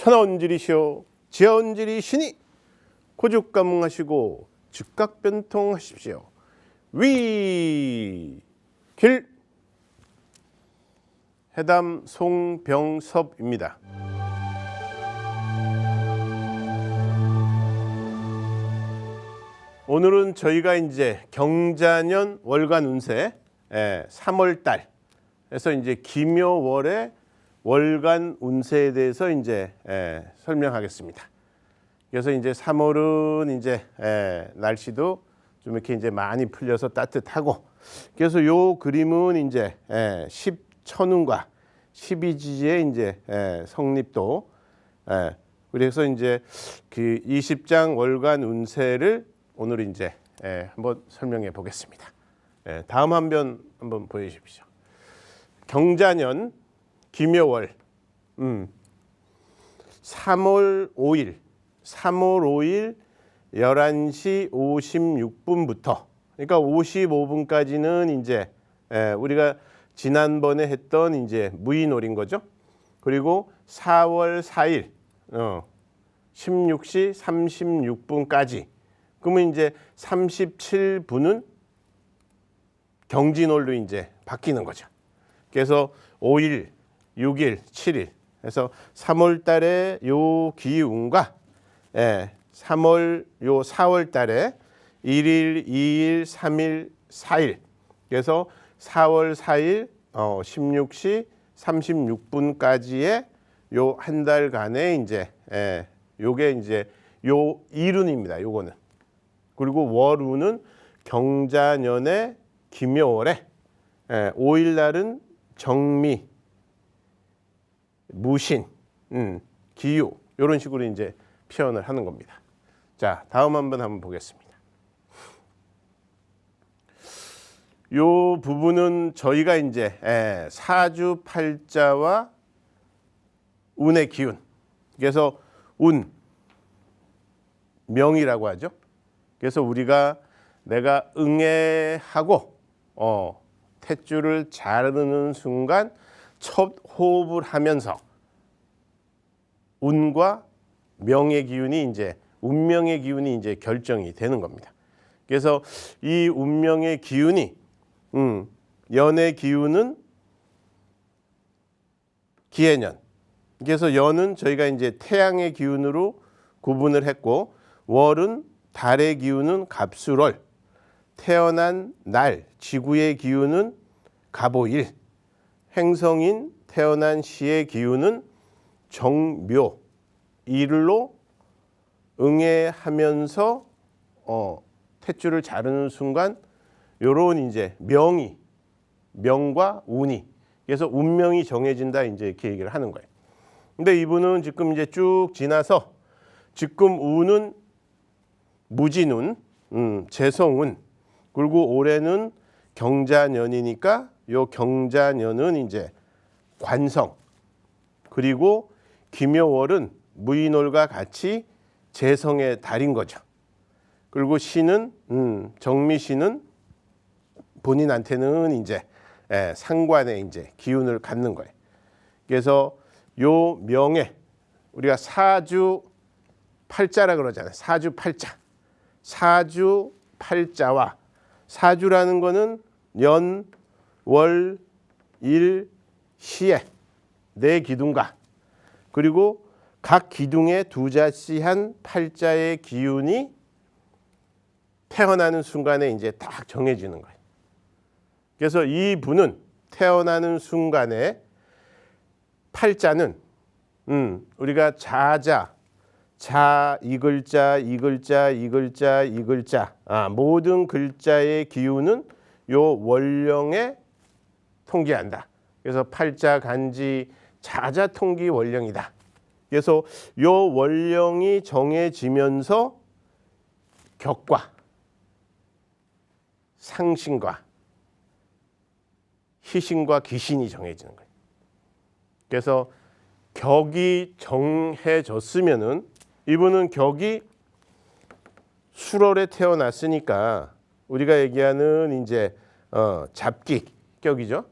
천하운지리시오 지하운지리시니 고죽가뭉하시고 즉각변통하십시오. 위 길 해담 송병섭입니다. 오늘은 저희가 이제 경자년 월간 운세 3월 달에서 이제 기묘월의 월간 운세에 대해서 이제 설명하겠습니다. 그래서 이제 3월은 이제 날씨도 좀 이렇게 이제 많이 풀려서 따뜻하고, 그래서 요 그림은 이제 10천운과 12지지의 이제 성립도, 그래서 이제 그 20장 월간 운세를 오늘 이제 한번 설명해 보겠습니다. 다음 한 편 한번 보여주십시오. 경자년 기묘월 3월 5일 11시 56분부터, 그러니까 55분까지는 이제 우리가 지난번에 했던 이제 무인월인 거죠. 그리고 4월 4일 16시 36분까지, 그러면 이제 37분은 경진월로 이제 바뀌는 거죠. 그래서 5일, 6일, 7일 해서 3월 달에 요 기운과 3월 요 4월 달에 1일, 2일, 3일, 4일, 그래서 4월 4일 16시 36분까지의 요 한 달간의 이제 요게 이제 요 일운입니다. 요거는. 그리고 월운은 경자년의 기묘월에 5일 날은 정미, 무신, 기유, 이런 식으로 이제 표현을 하는 겁니다. 자, 다음 한번 보겠습니다. 요 부분은 저희가 이제 사주팔자와 운의 기운, 그래서 운, 명이라고 하죠. 그래서 우리가 내가 응애하고 탯줄을 자르는 순간 첫 호흡을 하면서 운과 명의 기운이 이제 운명의 기운이 이제 결정이 되는 겁니다. 그래서 이 운명의 기운이 연의 기운은 기해년. 그래서 연은 저희가 이제 태양의 기운으로 구분을 했고, 월은 달의 기운은 갑술월, 태어난 날 지구의 기운은 갑오일, 행성인 태어난 시의 기운은 정묘, 일로 응애하면서 탯줄을 자르는 순간 요런 이제 명과 운이, 그래서 운명이 정해진다 이제 이렇게 얘기를 하는 거예요. 근데 이분은 지금 이제 쭉 지나서 지금 운은 무진운, 재성운, 그리고 올해는 경자년이니까 요 경자년은 이제 관성, 그리고 기묘월은 무인월과 같이 재성의 달인 거죠. 그리고 신은 정미신은 본인한테는 이제 상관의 이제 기운을 갖는 거예요. 그래서 요 명에 우리가 사주 팔자라 그러잖아요. 사주 팔자. 사주 팔자와, 사주라는 거는 연, 월, 일, 시의 네 기둥과, 그리고 각 기둥에 두 자씨한 팔자의 기운이 태어나는 순간에 이제 딱 정해지는 거예요. 그래서 이 분은 태어나는 순간에 팔자는 우리가 자자, 자 이 글자, 이 글자, 이 글자, 이 글자, 모든 글자의 기운은 요 월령에 통기한다. 그래서 팔자, 간지, 자자 통기 월령이다. 그래서 요 월령이 정해지면서 격과 상신과 희신과 기신이 정해지는 거예요. 그래서 격이 정해졌으면은, 이분은 격이 술월에 태어났으니까 우리가 얘기하는 이제 잡기격이죠.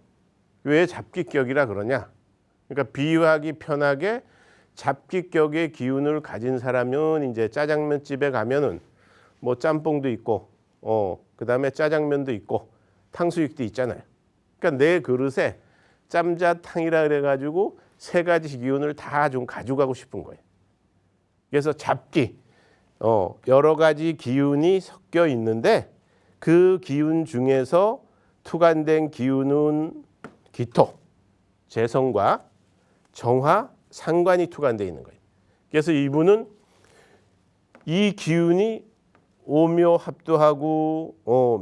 왜 잡기격이라 그러냐? 그러니까 비유하기 편하게 잡기격의 기운을 가진 사람은 이제 짜장면 집에 가면은 뭐 짬뽕도 있고, 그다음에 짜장면도 있고, 탕수육도 있잖아요. 그러니까 내 그릇에 짬자탕이라 그래가지고 세 가지 기운을 다 좀 가져가고 싶은 거예요. 그래서 잡기, 여러 가지 기운이 섞여 있는데 그 기운 중에서 투간된 기운은 기토, 재성과 정화, 상관이 투간되어 있는 거예요. 그래서 이분은 이 기운이 오묘합도하고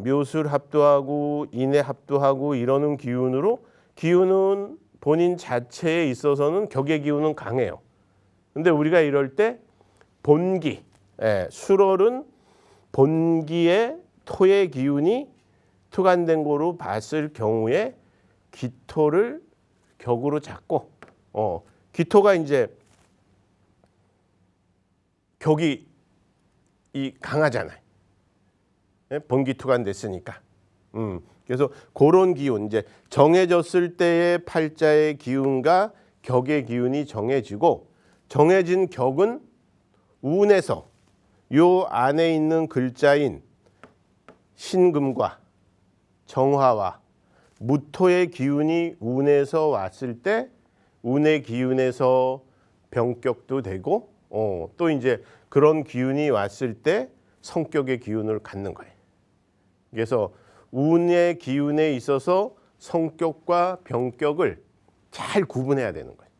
묘술합도하고 인해합도하고 이러는 기운으로 기운은 본인 자체에 있어서는 격의 기운은 강해요. 근데 우리가 이럴 때 본기, 술월은 본기에 토의 기운이 투간된 거로 봤을 경우에 기토를 격으로 잡고 기토가 이제 격이 강하잖아요. 본기 투간됐으니까. 그래서 그런 기운 이제 정해졌을 때의 팔자의 기운과 격의 기운이 정해지고 정해진 격은 운에서 요 안에 있는 글자인 신금과 정화와 무토의 기운이 운에서 왔을 때 운의 기운에서 병격도 되고 또 이제 그런 기운이 왔을 때 성격의 기운을 갖는 거예요. 그래서 운의 기운에 있어서 성격과 병격을 잘 구분해야 되는 거예요.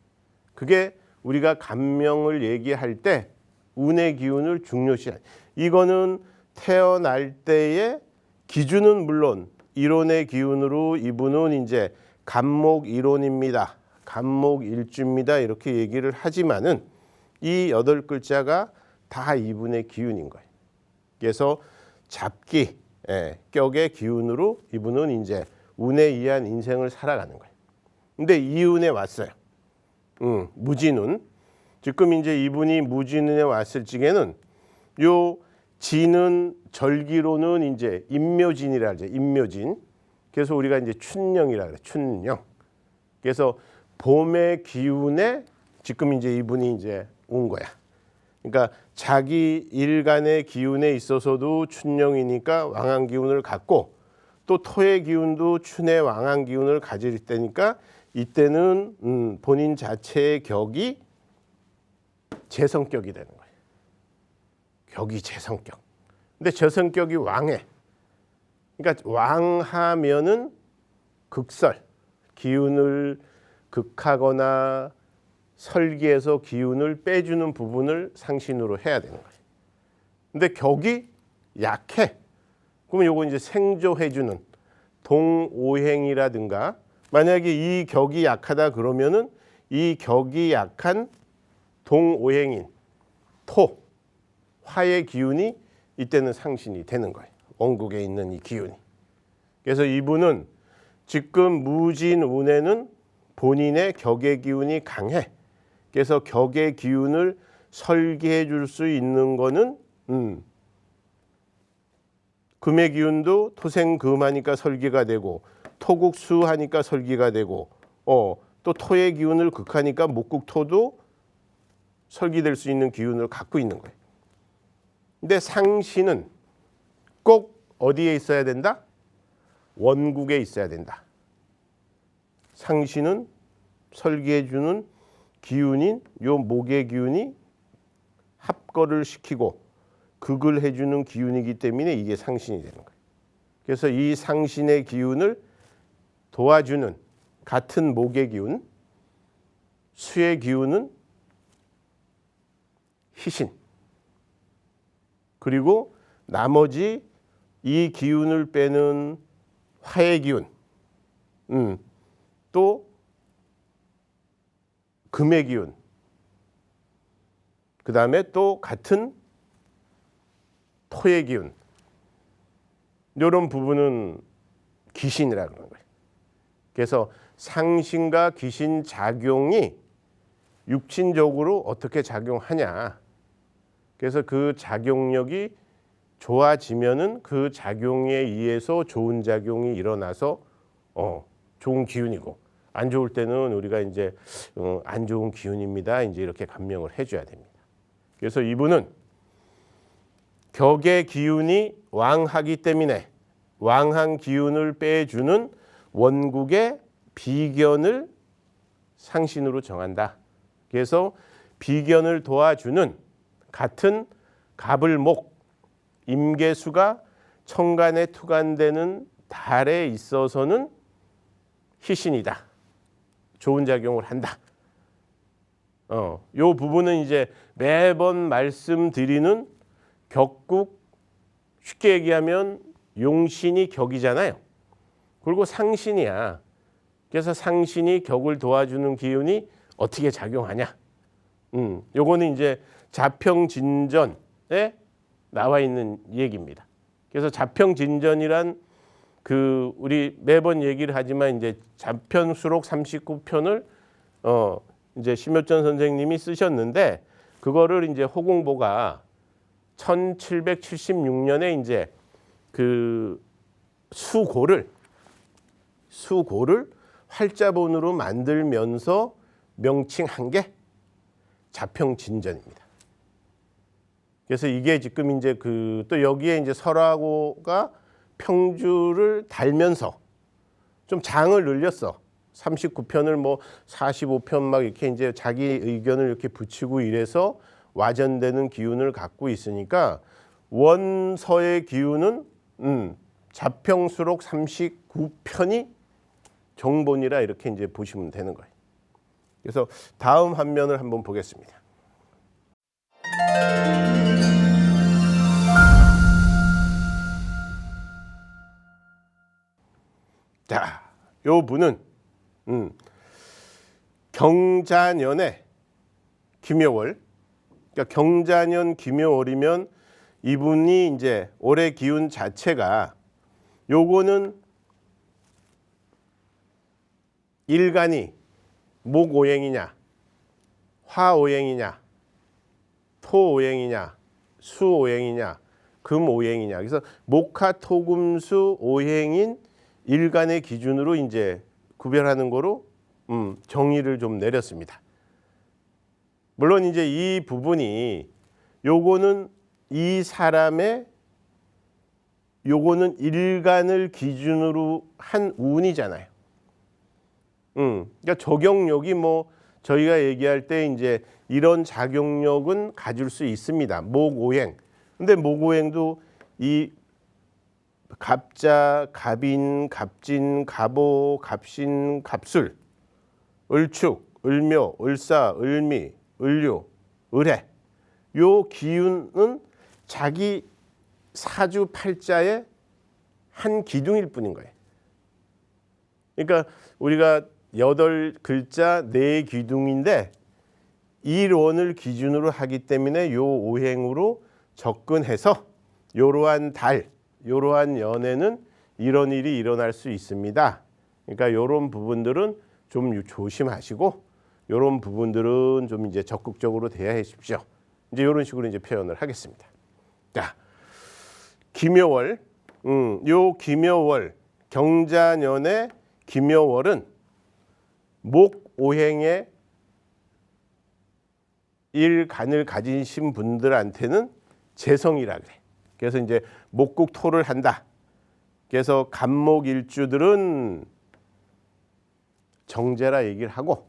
그게 우리가 간명을 얘기할 때 운의 기운을 중요시해요. 이거는 태어날 때의 기준은 물론 이론의 기운으로 이분은 이제 간목 이론입니다. 간목 일주입니다. 이렇게 얘기를 하지만은 이 8글자가 다 이분의 기운인 거예요. 그래서 잡기, 격의 기운으로 이분은 이제 운에 의한 인생을 살아가는 거예요. 근데 이 운에 왔어요. 무진운. 지금 이제 이분이 무진운에 왔을 적에는 요 진은 절기로는 이제 임묘진이라 하죠. 임묘진. 그래서 우리가 이제 춘령이라 그래. 춘령. 그래서 봄의 기운에 지금 이제 이분이 이제 온 거야. 그러니까 자기 일간의 기운에 있어서도 춘령이니까 왕한 기운을 갖고 또 토의 기운도 춘의 왕한 기운을 가질 때니까 이때는 본인 자체의 격이 재성격이 되는 거예요. 격이 재성격. 근데 재성격이 왕해. 그러니까 왕하면은 극설, 기운을 극하거나 설기에서 기운을 빼주는 부분을 상신으로 해야 되는 거예요. 근데 격이 약해. 그러면 요거 이제 생조해주는 동오행이라든가 만약에 이 격이 약하다 그러면은 이 격이 약한 동오행인 토, 화의 기운이 이때는 상신이 되는 거예요. 원국에 있는 이 기운이. 그래서 이분은 지금 무진운에는 본인의 격의 기운이 강해. 그래서 격의 기운을 설계해 줄 수 있는 거는 금의 기운도 토생금하니까 설계가 되고 토국수하니까 설계가 되고 또 토의 기운을 극하니까 목국토도 설계될 수 있는 기운을 갖고 있는 거예요. 근데 상신은 꼭 어디에 있어야 된다? 원국에 있어야 된다. 상신은 설계해 주는 기운인 요 목의 기운이 합거를 시키고 극을 해주는 기운이기 때문에 이게 상신이 되는 거예요. 그래서 이 상신의 기운을 도와주는 같은 목의 기운, 수의 기운은 희신. 그리고 나머지 이 기운을 빼는 화의 기운, 또 금의 기운, 그 다음에 또 같은 토의 기운, 이런 부분은 기신이라고 하는 거예요. 그래서 상신과 기신 작용이 육신적으로 어떻게 작용하냐. 그래서 그 작용력이 좋아지면은 그 작용에 의해서 좋은 작용이 일어나서 좋은 기운이고 안 좋을 때는 우리가 이제 안 좋은 기운입니다. 이제 이렇게 감명을 해줘야 됩니다. 그래서 이분은 격의 기운이 왕하기 때문에 왕한 기운을 빼주는 원국의 비견을 상신으로 정한다. 그래서 비견을 도와주는 같은 갑을목, 임계수가 천간에 투간되는 달에 있어서는 희신이다. 좋은 작용을 한다. 요 부분은 이제 매번 말씀드리는 격국, 쉽게 얘기하면 용신이 격이잖아요. 그리고 상신이야. 그래서 상신이 격을 도와주는 기운이 어떻게 작용하냐. 요거는 이제 자평진전에 나와 있는 얘기입니다. 그래서 자평진전이란 우리 매번 얘기를 하지만 이제 자편수록 39편을 이제 심효천 선생님이 쓰셨는데 그거를 이제 호공보가 1776년에 이제 수고를 활자본으로 만들면서 명칭한 게 자평진전입니다. 그래서 이게 지금 이제 또 여기에 이제 설화고가 평주를 달면서 좀 장을 늘렸어. 39편을 뭐 45편 막 이렇게 이제 자기 의견을 이렇게 붙이고 이래서 와전되는 기운을 갖고 있으니까 원서의 기운은 자평수록 39편이 정본이라 이렇게 이제 보시면 되는 거예요. 그래서 다음 한면을 한번 보겠습니다. 자, 요 분은 경자년에 김여월, 그러니까 경자년 김여월이면 이분이 이제 올해 기운 자체가 요거는 일간이 목오행이냐, 화오행이냐, 토오행이냐, 수오행이냐, 금오행이냐. 그래서 목화토금수 오행인 일간의 기준으로 이제 구별하는 거로 정의를 좀 내렸습니다. 물론 이제 이 부분이 요거는 이 사람의 요거는 일간을 기준으로 한 운이잖아요. 그러니까 적용력이 뭐 저희가 얘기할 때 이제 이런 작용력은 가질 수 있습니다. 목오행. 근데 목오행도 이 갑자, 갑인, 갑진, 갑오, 갑신, 갑술, 을축, 을묘, 을사, 을미, 을류, 을해. 요 기운은 자기 사주 팔자의 한 기둥일 뿐인 거예요. 그러니까 우리가 8글자 4기둥인데 일원을 기준으로 하기 때문에 요 오행으로 접근해서 요러한 달, 요러한 연에는 이런 일이 일어날 수 있습니다. 그러니까 요런 부분들은 좀 조심하시고 요런 부분들은 좀 이제 적극적으로 대하십시오. 이제 요런 식으로 이제 표현을 하겠습니다. 자, 김여월, 요 김여월 경자년의 김여월은 목오행의 일간을 가지신 분들한테는 재성이라 그래. 그래서 이제 목국토를 한다. 그래서 간목일주들은 정제라 얘기를 하고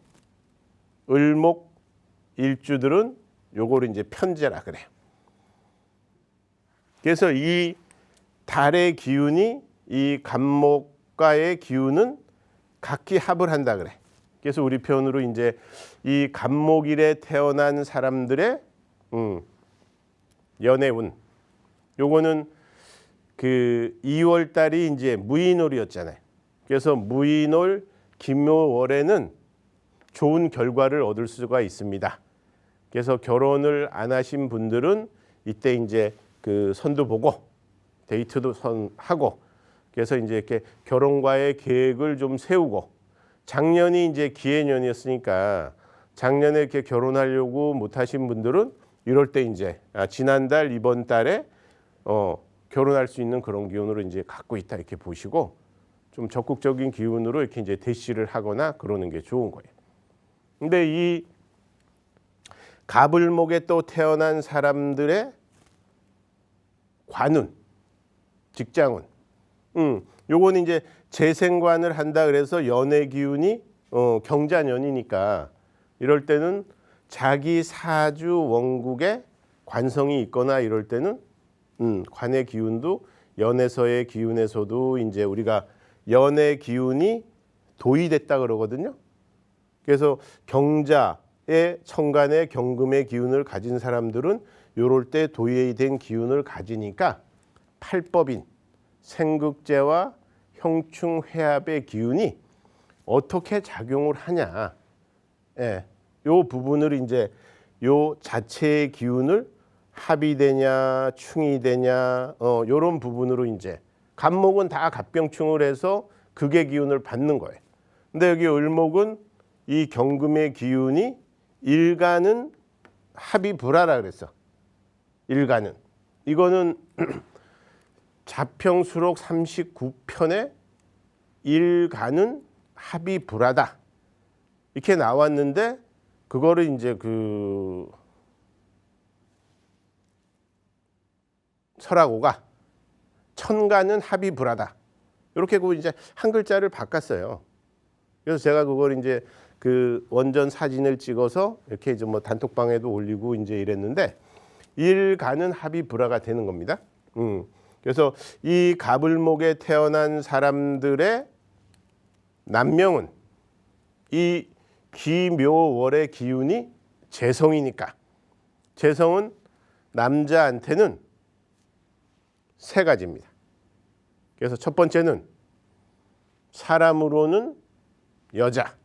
을목일주들은 요거를 이제 편제라 그래. 그래서 이 달의 기운이 이 간목과의 기운은 각기 합을 한다 그래. 그래서 우리 표현으로 이제 이 간목일에 태어난 사람들의 연애운, 요거는 2월 달이 이제 무인월이었잖아요. 그래서 무인월 김여월에는 좋은 결과를 얻을 수가 있습니다. 그래서 결혼을 안 하신 분들은 이때 이제 선도 보고 데이트도 하고 그래서 이제 이렇게 결혼과의 계획을 좀 세우고 작년이 이제 기해년이었으니까 작년에 이렇게 결혼하려고 못 하신 분들은 이럴 때 이제 지난달 이번 달에 결혼할 수 있는 그런 기운으로 이제 갖고 있다 이렇게 보시고 좀 적극적인 기운으로 이렇게 이제 대시를 하거나 그러는 게 좋은 거예요. 근데 이 갑을목에 또 태어난 사람들의 관운, 직장운, 요거는 이제 재생관을 한다 그래서 연의 기운이 경자년이니까 이럴 때는 자기 사주 원국에 관성이 있거나 이럴 때는 관의 기운도 연에서의 기운에서도 이제 우리가 연의 기운이 도의됐다 그러거든요. 그래서 경자의 천간의 경금의 기운을 가진 사람들은 요럴 때 도의된 기운을 가지니까 팔법인 생극제와 형충회합의 기운이 어떻게 작용을 하냐, 예, 요 부분을 이제 요 자체의 기운을 합이 되냐 충이 되냐 요런 부분으로 이제 갑목은 다 갑병충을 해서 극의 기운을 받는 거예요. 근데 여기 을목은 이 경금의 기운이 일간은 합이 불하라 그랬어. 일간은 이거는 자평수록 39편에 일간은 합이 불하다 이렇게 나왔는데 그거를 이제 그 설하고가 천간은 합이 불하다 이렇게 그 이제 한 글자를 바꿨어요. 그래서 제가 그걸 이제 그 원전 사진을 찍어서 이렇게 이제 뭐 단톡방에도 올리고 이제 이랬는데 일간은 합이 불하가 되는 겁니다. 그래서 이 갑을목에 태어난 사람들의 남명은 이 기묘월의 기운이 재성이니까 재성은 남자한테는 세 가지입니다. 그래서 첫 번째는 사람으로는 여자,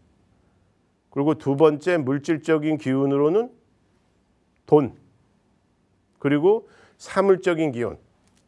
그리고 두 번째 물질적인 기운으로는 돈, 그리고 사물적인 기운.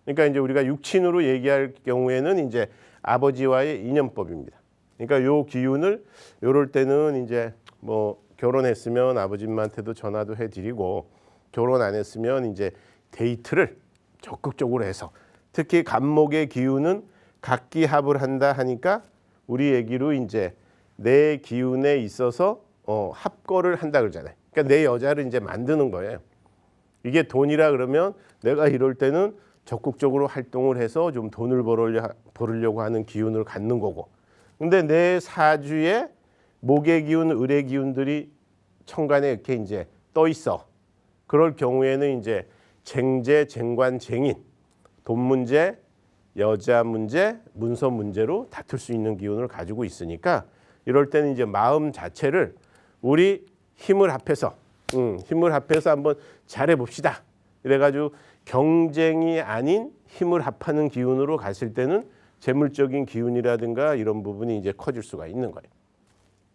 그러니까 이제 우리가 육친으로 얘기할 경우에는 이제 아버지와의 인연법입니다. 그러니까 요 기운을 요럴 때는 이제 뭐 결혼했으면 아버님한테도 전화도 해드리고 결혼 안 했으면 이제 데이트를 적극적으로 해서 특히 갑목의 기운은 각기합을 한다 하니까 우리 얘기로 이제 내 기운에 있어서 합거를 한다 그러잖아요. 그러니까 내 여자를 이제 만드는 거예요. 이게 돈이라 그러면 내가 이럴 때는 적극적으로 활동을 해서 좀 돈을 벌으려고 하는 기운을 갖는 거고, 근데 내 사주에 목의 기운, 을의 기운들이 천간에 이렇게 이제 떠 있어. 그럴 경우에는 이제 쟁재, 쟁관, 쟁인, 돈 문제, 여자 문제, 문서 문제로 다툴 수 있는 기운을 가지고 있으니까 이럴 때는 이제 마음 자체를 우리 힘을 합해서 한번 잘해 봅시다. 그래가지고 경쟁이 아닌 힘을 합하는 기운으로 갔을 때는 재물적인 기운이라든가 이런 부분이 이제 커질 수가 있는 거예요.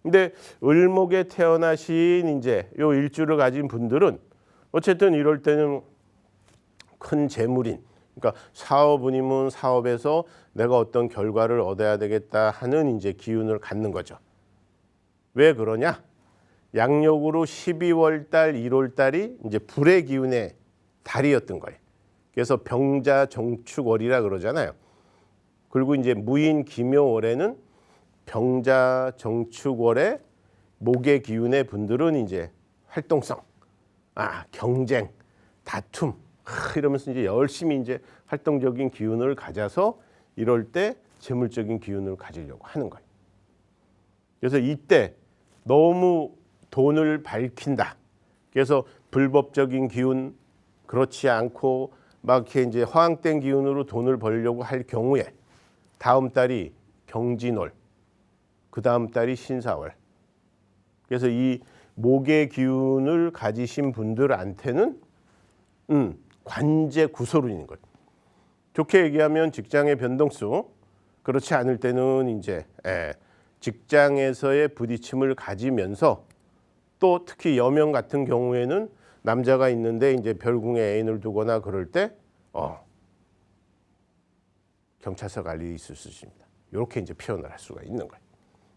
근데 을목에 태어나신 이제 요 일주를 가진 분들은 어쨌든 이럴 때는 큰 재물인, 그러니까 사업운이면 사업에서 내가 어떤 결과를 얻어야 되겠다 하는 이제 기운을 갖는 거죠. 왜 그러냐? 양력으로 12월 달, 1월 달이 이제 불의 기운의 달이었던 거예요. 그래서 병자 정축월이라 그러잖아요. 그리고 이제 무인 기묘월에는 병자 정축월에 목의 기운의 분들은 이제 활동성, 경쟁, 다툼 이러면서 이제 열심히 이제 활동적인 기운을 가져서 이럴 때 재물적인 기운을 가지려고 하는 거예요. 그래서 이때 너무 돈을 밝힌다. 그래서 불법적인 기운, 그렇지 않고 막 이렇게 이제 허황된 기운으로 돈을 벌려고 할 경우에 다음 달이 경진월, 그 다음 달이 신사월. 그래서 이 목의 기운을 가지신 분들한테는 관제 구소론인 거예요. 좋게 얘기하면 직장의 변동수, 그렇지 않을 때는 이제 직장에서의 부딪힘을 가지면서 또 특히 여명 같은 경우에는 남자가 있는데 이제 별궁에 애인을 두거나 그럴 때 경찰서 갈 일이 있을 수 있습니다. 이렇게 이제 표현을 할 수가 있는 거예요.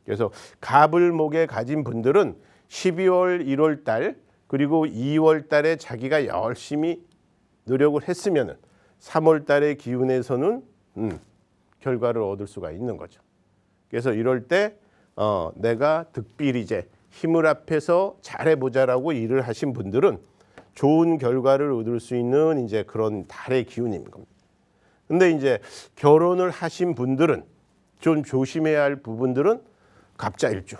그래서 갑을 목에 가진 분들은 12월, 1월 달 그리고 2월 달에 자기가 열심히 노력을 했으면은 3월 달의 기운에서는 결과를 얻을 수가 있는 거죠. 그래서 이럴 때 내가 득비리제 힘을 합해서 잘해보자라고 일을 하신 분들은 좋은 결과를 얻을 수 있는 이제 그런 달의 기운인 겁니다. 근데 이제 결혼을 하신 분들은 좀 조심해야 할 부분들은 갑자일주.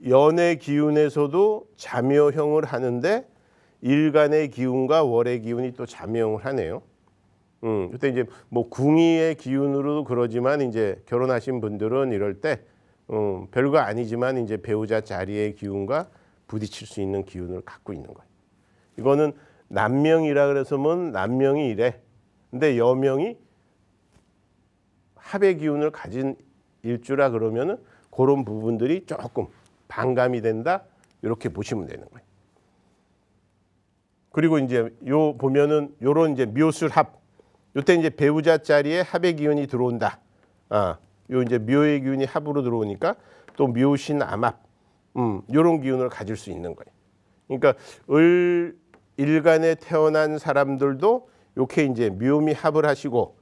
연의 기운에서도 잠여형을 하는데 일간의 기운과 월의 기운이 또 잠여형을 하네요. 그때 이제 뭐 궁의의 기운으로도 그러지만 이제 결혼하신 분들은 이럴 때 별거 아니지만 이제 배우자 자리의 기운과 부딪힐 수 있는 기운을 갖고 있는 거예요. 이거는 남명이라 그래서면 남명이 이래. 근데 여명이 합의 기운을 가진 일주라 그러면은 그런 부분들이 조금 반감이 된다. 이렇게 보시면 되는 거예요. 그리고 이제 요 보면은 요런 이제 묘술합. 요때 이제 배우자 자리에 합의 기운이 들어온다. 요 이제 묘의 기운이 합으로 들어오니까 또 묘신 암합. 요런 기운을 가질 수 있는 거예요. 그러니까 일간에 태어난 사람들도 이렇게 이제 묘미 합을 하시고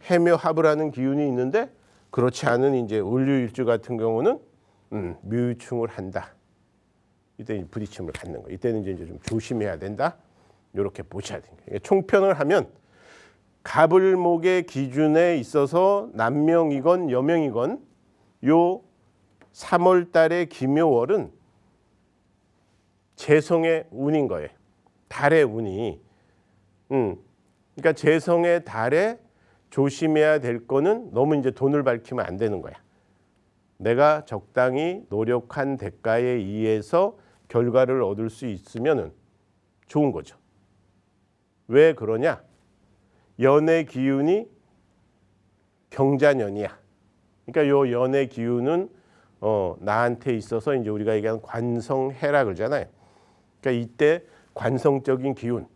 해묘 합을 하는 기운이 있는데 그렇지 않은 이제 을류일주 같은 경우는 묘유충을 한다. 이때 부딪힘을 갖는 거예요. 이때는 이제 좀 조심해야 된다. 이렇게 보셔야 돼요. 총편을 하면 갑을목의 기준에 있어서 남명이건 여명이건 요 3월 달의 기묘월은 재성의 운인 거예요. 달의 운이. 그러니까 재성의 달에 조심해야 될 거는 너무 이제 돈을 밝히면 안 되는 거야. 내가 적당히 노력한 대가에 의해서 결과를 얻을 수 있으면은 좋은 거죠. 왜 그러냐? 연의 기운이 경자년이야. 그러니까 요 연의 기운은 나한테 있어서 이제 우리가 얘기하는 관성해라 그러잖아요. 그러니까 이때 관성적인 기운,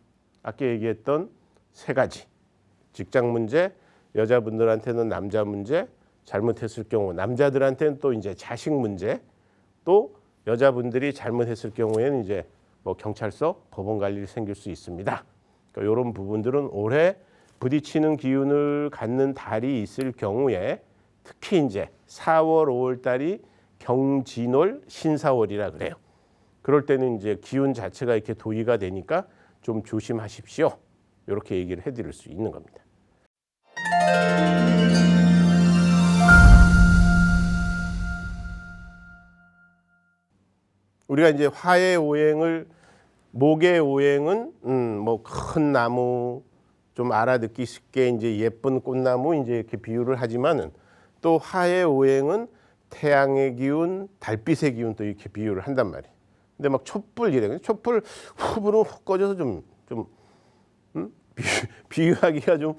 아까 얘기했던 세 가지. 직장 문제, 여자분들한테는 남자 문제, 잘못했을 경우 남자들한테는 또 이제 자식 문제, 또 여자분들이 잘못했을 경우에는 이제 뭐 경찰서, 법원 갈 일이 생길 수 있습니다. 그러니까 이런 부분들은 올해 부딪히는 기운을 갖는 달이 있을 경우에 특히 이제 4월, 5월 달이 경진월, 신사월이라 그래요. 그럴 때는 이제 기운 자체가 이렇게 도의가 되니까 좀 조심하십시오. 이렇게 얘기를 해드릴 수 있는 겁니다. 우리가 이제 화의 오행을 목의 오행은 뭐 큰 나무 좀 알아듣기 쉽게 이제 예쁜 꽃나무 이제 이렇게 비유를 하지만은 또 화의 오행은 태양의 기운, 달빛의 기운 또 이렇게 비유를 한단 말이에요. 근데 막 촛불 이래. 촛불 후불은 훅 꺼져서 좀 비유하기가 좀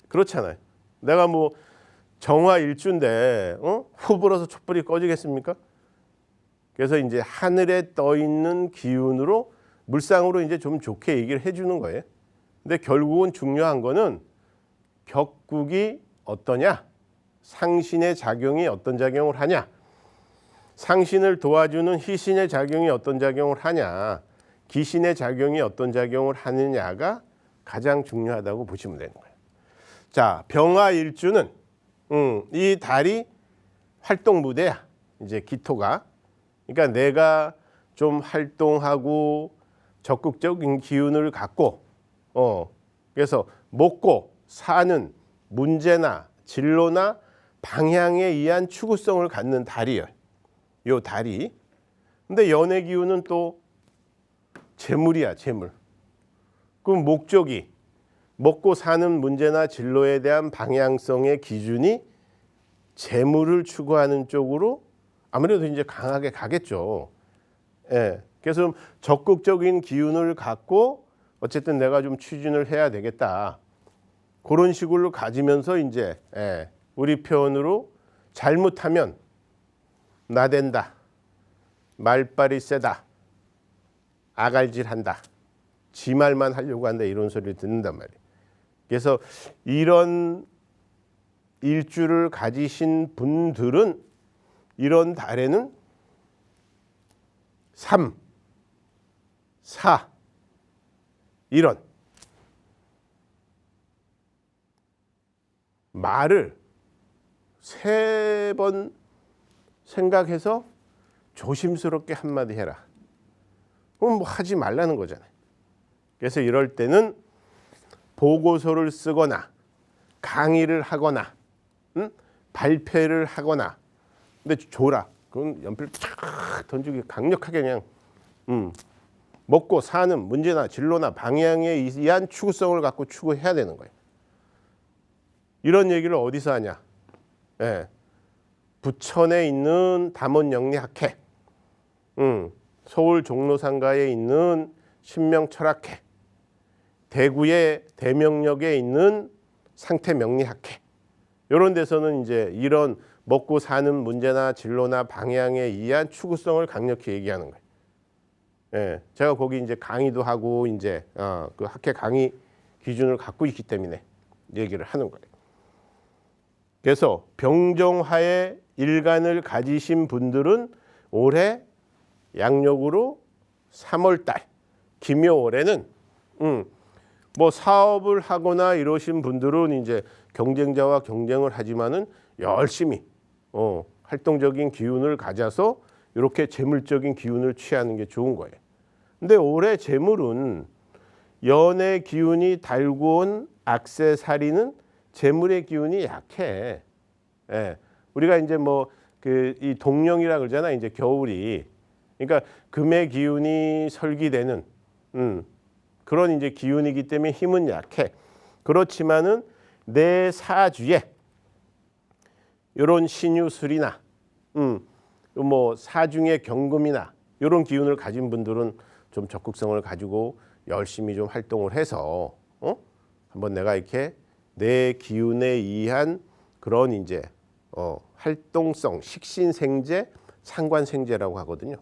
그렇잖아요. 내가 뭐 정화 일주인데 후불어서 촛불이 꺼지겠습니까? 그래서 이제 하늘에 떠 있는 기운으로 물상으로 이제 좀 좋게 얘기를 해주는 거예요. 근데 결국은 중요한 거는 격국이 어떠냐, 상신의 작용이 어떤 작용을 하냐, 상신을 도와주는 희신의 작용이 어떤 작용을 하냐, 기신의 작용이 어떤 작용을 하느냐가 가장 중요하다고 보시면 되는 거예요. 자, 병화일주는 이 달이 활동 무대야. 이제 기토가. 그러니까 내가 좀 활동하고 적극적인 기운을 갖고 그래서 먹고 사는 문제나 진로나 방향에 의한 추구성을 갖는 달이에요. 요 달이. 근데 연의 기운은 또 재물이야, 재물. 그럼 목적이 먹고 사는 문제나 진로에 대한 방향성의 기준이 재물을 추구하는 쪽으로 아무래도 이제 강하게 가겠죠. 예. 그래서 적극적인 기운을 갖고 어쨌든 내가 좀 추진을 해야 되겠다. 그런 식으로 가지면서 이제 우리 표현으로 잘못하면 나댄다, 말빨이 세다, 아갈질한다, 지 말만 하려고 한다 이런 소리를 듣는단 말이에요. 그래서 이런 일주를 가지신 분들은 이런 달에는 3, 4 이런 말을 3번 생각해서 조심스럽게 한마디 해라. 그럼 뭐 하지 말라는 거잖아요. 그래서 이럴 때는 보고서를 쓰거나 강의를 하거나 발표를 하거나 근데 줘라. 그건 연필 쫙 던지기 강력하게 그냥 먹고 사는 문제나 진로나 방향에 의한 추구성을 갖고 추구해야 되는 거예요. 이런 얘기를 어디서 하냐? 예. 부천에 있는 담원영리학회, 서울 종로상가에 있는 신명철학회, 대구의 대명역에 있는 상태명리학회 이런 데서는 이제 이런 먹고 사는 문제나 진로나 방향에 의한 추구성을 강력히 얘기하는 거예요. 예, 제가 거기 이제 강의도 하고 이제 그 학회 강의 기준을 갖고 있기 때문에 얘기를 하는 거예요. 그래서 병정화의 일간을 가지신 분들은 올해 양력으로 3월달 김여월에는 뭐 사업을 하거나 이러신 분들은 이제 경쟁자와 경쟁을 하지만은 열심히 활동적인 기운을 가져서 이렇게 재물적인 기운을 취하는 게 좋은 거예요. 근데 올해 재물은 연의 기운이 달고 온 액세서리는 재물의 기운이 약해. 예. 우리가 이제 뭐 그 이 동령이라 그러잖아. 이제 겨울이. 그러니까 금의 기운이 설기되는 그런 이제 기운이기 때문에 힘은 약해. 그렇지만은 내 사주에 이런 신유술이나 뭐 사중의 경금이나 이런 기운을 가진 분들은 좀 적극성을 가지고 열심히 좀 활동을 해서 한번 내가 이렇게 내 기운에 의한 그런 이제 활동성, 식신생재, 상관생재라고 하거든요.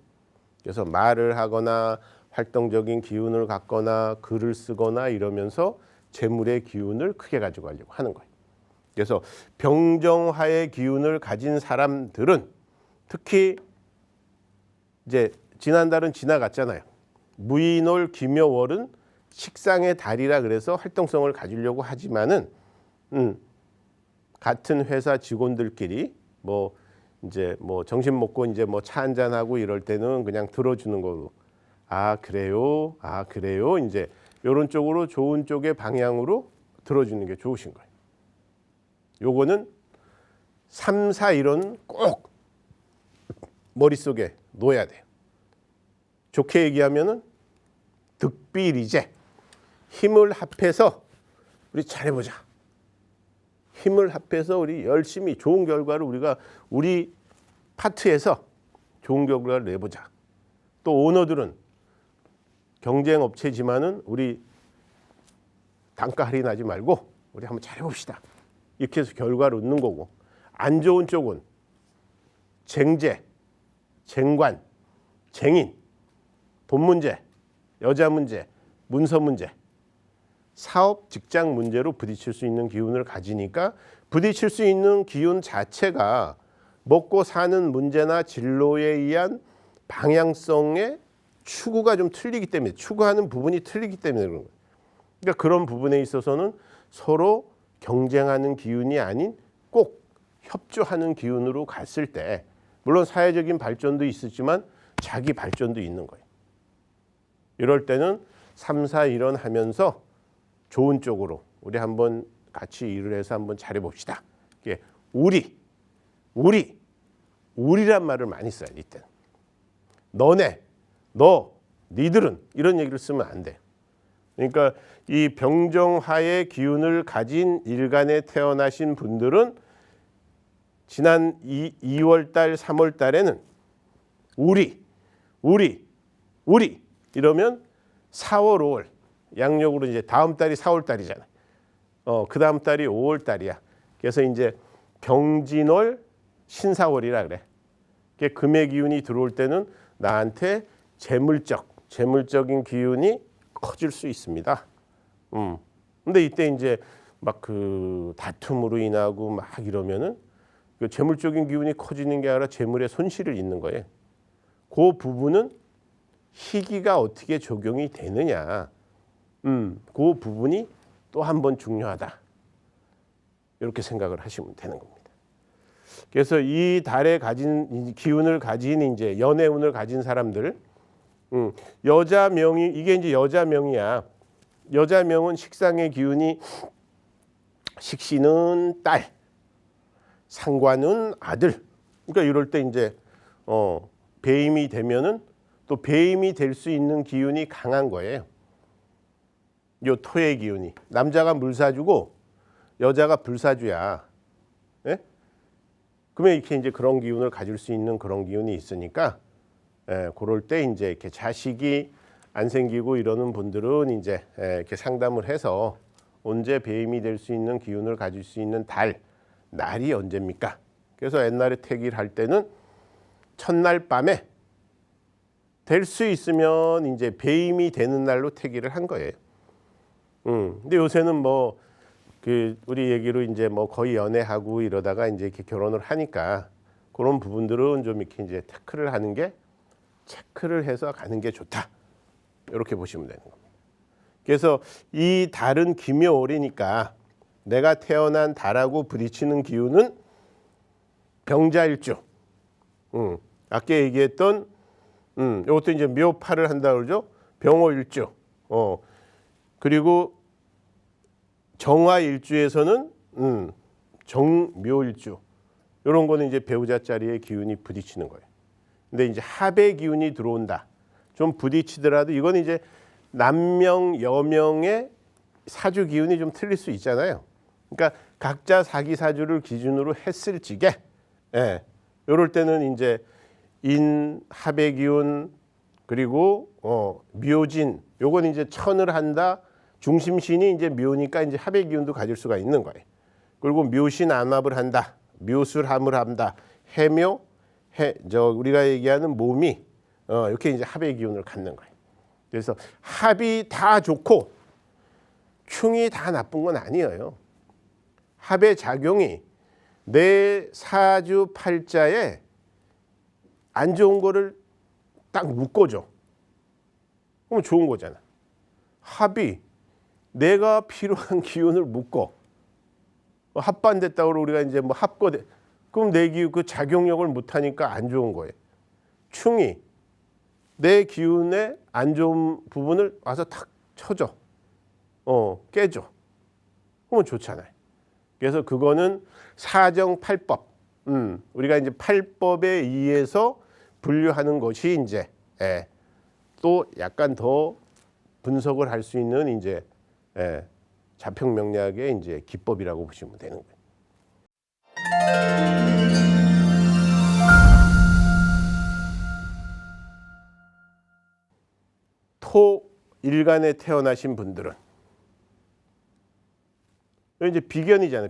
그래서 말을 하거나 활동적인 기운을 갖거나 글을 쓰거나 이러면서 재물의 기운을 크게 가지고 가려고 하는 거예요. 그래서 병정화의 기운을 가진 사람들은 특히 이제 지난달은 지나갔잖아요. 무인월 김여월은 식상의 달이라 그래서 활동성을 가지려고 하지만은 같은 회사 직원들끼리 뭐 이제 뭐 점심 먹고 이제 뭐 차 한잔 하고 이럴 때는 그냥 들어주는 거로 아 그래요 이제 이런 쪽으로 좋은 쪽의 방향으로 들어주는 게 좋으신 거예요. 요거는 3, 4, 1은 꼭 머릿속에 놓아야 돼요. 좋게 얘기하면은 득비리제 힘을 합해서 우리 잘해보자. 힘을 합해서 우리 열심히 좋은 결과를 우리가 우리 파트에서 좋은 결과를 내보자. 또 오너들은 경쟁 업체지만은 우리 단가 할인하지 말고 우리 한번 잘해봅시다. 이렇게 해서 결과를 얻는 거고 안 좋은 쪽은 쟁제, 쟁관, 쟁인, 돈 문제, 여자 문제, 문서 문제, 사업, 직장 문제로 부딪힐 수 있는 기운을 가지니까 부딪힐 수 있는 기운 자체가 먹고 사는 문제나 진로에 의한 방향성의 추구가 좀 틀리기 때문에 추구하는 부분이 틀리기 때문에 그런 거예요. 그러니까 그런 부분에 있어서는 서로 경쟁하는 기운이 아닌 꼭 협조하는 기운으로 갔을 때 물론 사회적인 발전도 있었지만 자기 발전도 있는 거예요. 이럴 때는 3, 4, 1원 하면서 좋은 쪽으로 우리 한번 같이 일을 해서 한번 잘해봅시다. 이게 우리란 말을 많이 써요. 이때는. 너네, 너, 니들은 이런 얘기를 쓰면 안 돼. 그러니까 이 병정화의 기운을 가진 일간에 태어나신 분들은 지난 2월달, 3월달에는 우리 이러면 4월, 5월 양력으로 이제 다음 달이 4월달이잖아요. 그 다음 달이 5월달이야. 그래서 이제 병진월, 신사월이라 그래. 금의 기운이 들어올 때는 나한테 재물적인 기운이 커질 수 있습니다. 근데 이때 이제 막 그 다툼으로 인하고 막 이러면은 그 재물적인 기운이 커지는 게 아니라 재물의 손실을 입는 거예요. 그 부분은 희기가 어떻게 적용이 되느냐. 그 부분이 또 한 번 중요하다. 이렇게 생각을 하시면 되는 겁니다. 그래서 이 달에 가진 기운을 가진 이제 연애운을 가진 사람들, 여자명이 이게 이제 여자명이야. 여자명은 식상의 기운이 식신은 딸, 상관은 아들. 그러니까 이럴 때 이제 배임이 되면은 또 배임이 될 수 있는 기운이 강한 거예요. 요 토의 기운이 남자가 물사주고 여자가 불사주야. 예? 그러면 이렇게 이제 그런 기운을 가질 수 있는 그런 기운이 있으니까 그럴 때 이제 이렇게 자식이 안 생기고 이러는 분들은 이제 이렇게 상담을 해서 언제 배임이 될 수 있는 기운을 가질 수 있는 날이 언제입니까? 그래서 옛날에 태기를 할 때는 첫날 밤에 될 수 있으면 이제 배임이 되는 날로 태기를 한 거예요. 근데 요새는 뭐 우리 얘기로 이제 뭐 거의 연애하고 이러다가 이제 이렇게 결혼을 하니까 그런 부분들은 좀 이렇게 이제 체크를 하는 게 체크를 해서 가는 게 좋다. 이렇게 보시면 되는 겁니다. 그래서 이 달은 기묘월이니까 내가 태어난 달하고 부딪히는 기운은 병자일주. 아까 얘기했던 이것도 이제 묘파를 한다 그러죠. 병호일주. 그리고 정화일주에서는 정묘일주. 이런 거는 이제 배우자 자리의 기운이 부딪히는 거예요. 근데 이제 합의 기운이 들어온다. 좀 부딪히더라도 이건 이제 남명 여명의 사주 기운이 좀 틀릴 수 있잖아요. 그러니까 각자 사기 사주를 기준으로 했을 적에 이럴 때는 이제 인 합의 기운 그리고 묘진 요건 이제 천을 한다. 중심신이 이제 묘니까 이제 합의 기운도 가질 수가 있는 거예요. 그리고 묘신 암합을 한다. 묘술함을 한다. 해묘 우리가 얘기하는 몸이 이렇게 이제 합의 기운을 갖는 거예요. 그래서 합이 다 좋고 충이 다 나쁜 건 아니에요. 합의 작용이 내 사주 팔자에 안 좋은 거를 딱 묶어줘. 그럼 좋은 거잖아. 합이 내가 필요한 기운을 묶어. 합반됐다고 우리가 이제 뭐 합거돼. 그럼 내 기운 그 작용력을 못하니까 안 좋은 거예요. 충이 내 기운에 안 좋은 부분을 와서 탁 쳐줘. 깨줘. 그러면 좋잖아요. 그래서 그거는 사정팔법. 우리가 이제 팔법에 의해서 분류하는 것이 이제 또 약간 더 분석을 할 수 있는 이제 자평명리학의 이제 기법이라고 보시면 되는 거예요. 토 일간에 태어나신 분들은 이제 비견이잖아요.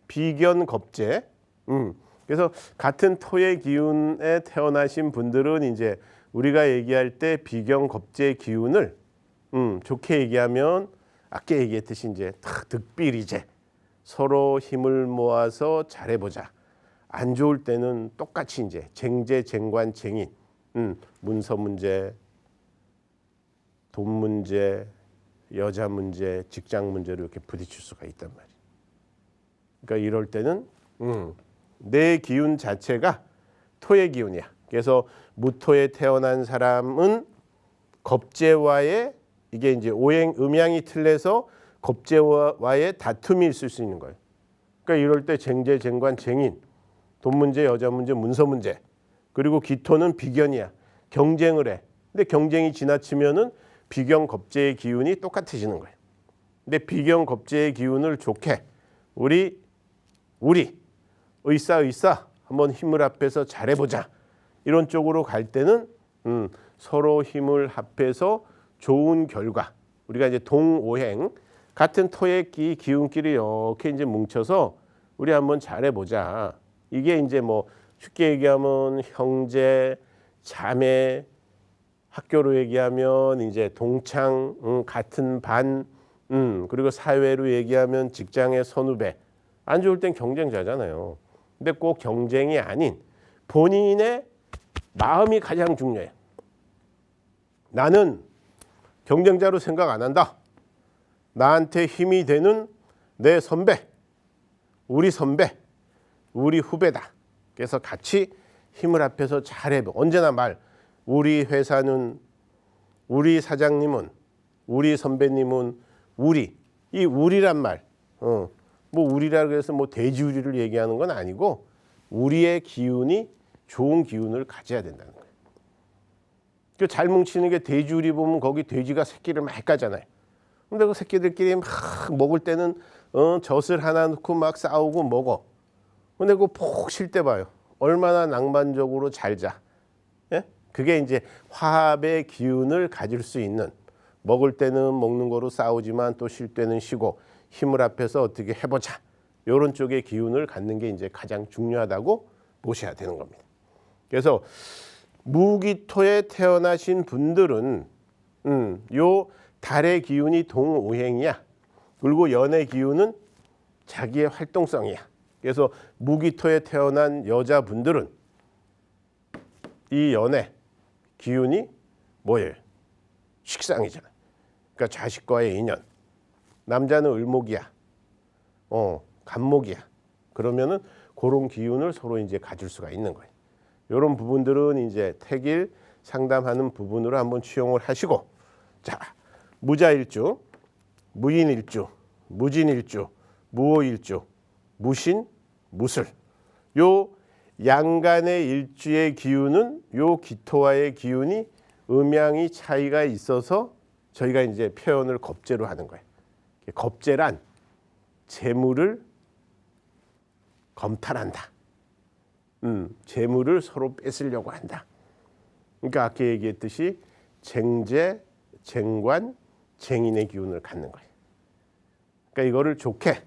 비견 겁재. 그래서 같은 토의 기운에 태어나신 분들은 이제 우리가 얘기할 때 비견 겁재 기운을 좋게 얘기하면 아까 얘기했듯이 이제 득비리제 서로 힘을 모아서 잘해보자. 안 좋을 때는 똑같이 이제 쟁제, 쟁관, 쟁인, 문서 문제, 돈 문제, 여자 문제, 직장 문제로 이렇게 부딪힐 수가 있단 말이에요. 그러니까 이럴 때는 내 기운 자체가 토의 기운이야. 그래서 무토에 태어난 사람은 겁재와의 이게 이제 오행 음양이 틀려서 겁재와의 다툼이 있을 수 있는 거예요. 그러니까 이럴 때 쟁제, 쟁관, 쟁인, 돈 문제, 여자 문제, 문서 문제. 그리고 기토는 비견이야. 경쟁을 해. 근데 경쟁이 지나치면은 비견 겁재의 기운이 똑같아지는 거예요. 근데 비견 겁재의 기운을 좋게 우리 의사 한번 힘을 합해서 잘해보자. 이런 쪽으로 갈 때는 서로 힘을 합해서 좋은 결과. 우리가 이제 동오행 같은 토의 기운끼리 이렇게 이제 뭉쳐서 우리 한번 잘해보자. 이게 이제 뭐 쉽게 얘기하면 형제, 자매, 학교로 얘기하면 이제 동창, 같은 반, 그리고 사회로 얘기하면 직장의 선후배. 안 좋을 땐 경쟁자잖아요. 근데 꼭 경쟁이 아닌 본인의 마음이 가장 중요해요. 나는 경쟁자로 생각 안 한다. 나한테 힘이 되는 내 선배, 우리 선배, 우리 후배다. 그래서 같이 힘을 합해서 잘해봐. 언제나 우리 회사는, 우리 사장님은, 우리 선배님은, 이 우리란 말, 뭐 우리라 그래서 뭐 돼지우리를 얘기하는 건 아니고 우리의 기운이 좋은 기운을 가져야 된다는 거예요. 그 잘 뭉치는 게 돼지우리 보면 거기 돼지가 새끼를 많이 까잖아요. 근데 그 새끼들끼리 막 먹을 때는 젖을 하나 넣고 막 싸우고 먹어. 근데 그거 푹 쉴 때 봐요. 얼마나 낭만적으로 잘 자. 예? 그게 이제 화합의 기운을 가질 수 있는, 먹을 때는 먹는 거로 싸우지만 또 쉴 때는 쉬고 힘을 합해서 어떻게 해보자. 이런 쪽의 기운을 갖는 게 이제 가장 중요하다고 보셔야 되는 겁니다. 그래서 무기토에 태어나신 분들은 요 달의 기운이 동오행이야. 그리고 연의 기운은 자기의 활동성이야. 그래서 무기토에 태어난 여자분들은 이 연의 기운이 뭐예요? 식상이잖아. 그러니까 자식과의 인연. 남자는 을목이야. 간목이야. 그러면은 그런 기운을 서로 이제 가질 수가 있는 거예요. 이런 부분들은 이제 택일 상담하는 부분으로 한번 취용을 하시고, 자, 무자일주, 무인일주, 무진일주, 무오일주, 무신, 무술. 요 양간의 일주의 기운은 요 기토와의 기운이 음양이 차이가 있어서 저희가 이제 표현을 겁재로 하는 거예요. 겁재란 재물을 검탈한다. 재물을 서로 뺏으려고 한다. 그러니까 아까 얘기했듯이 쟁재, 쟁관, 쟁인의 기운을 갖는 거예요. 그러니까 이거를 좋게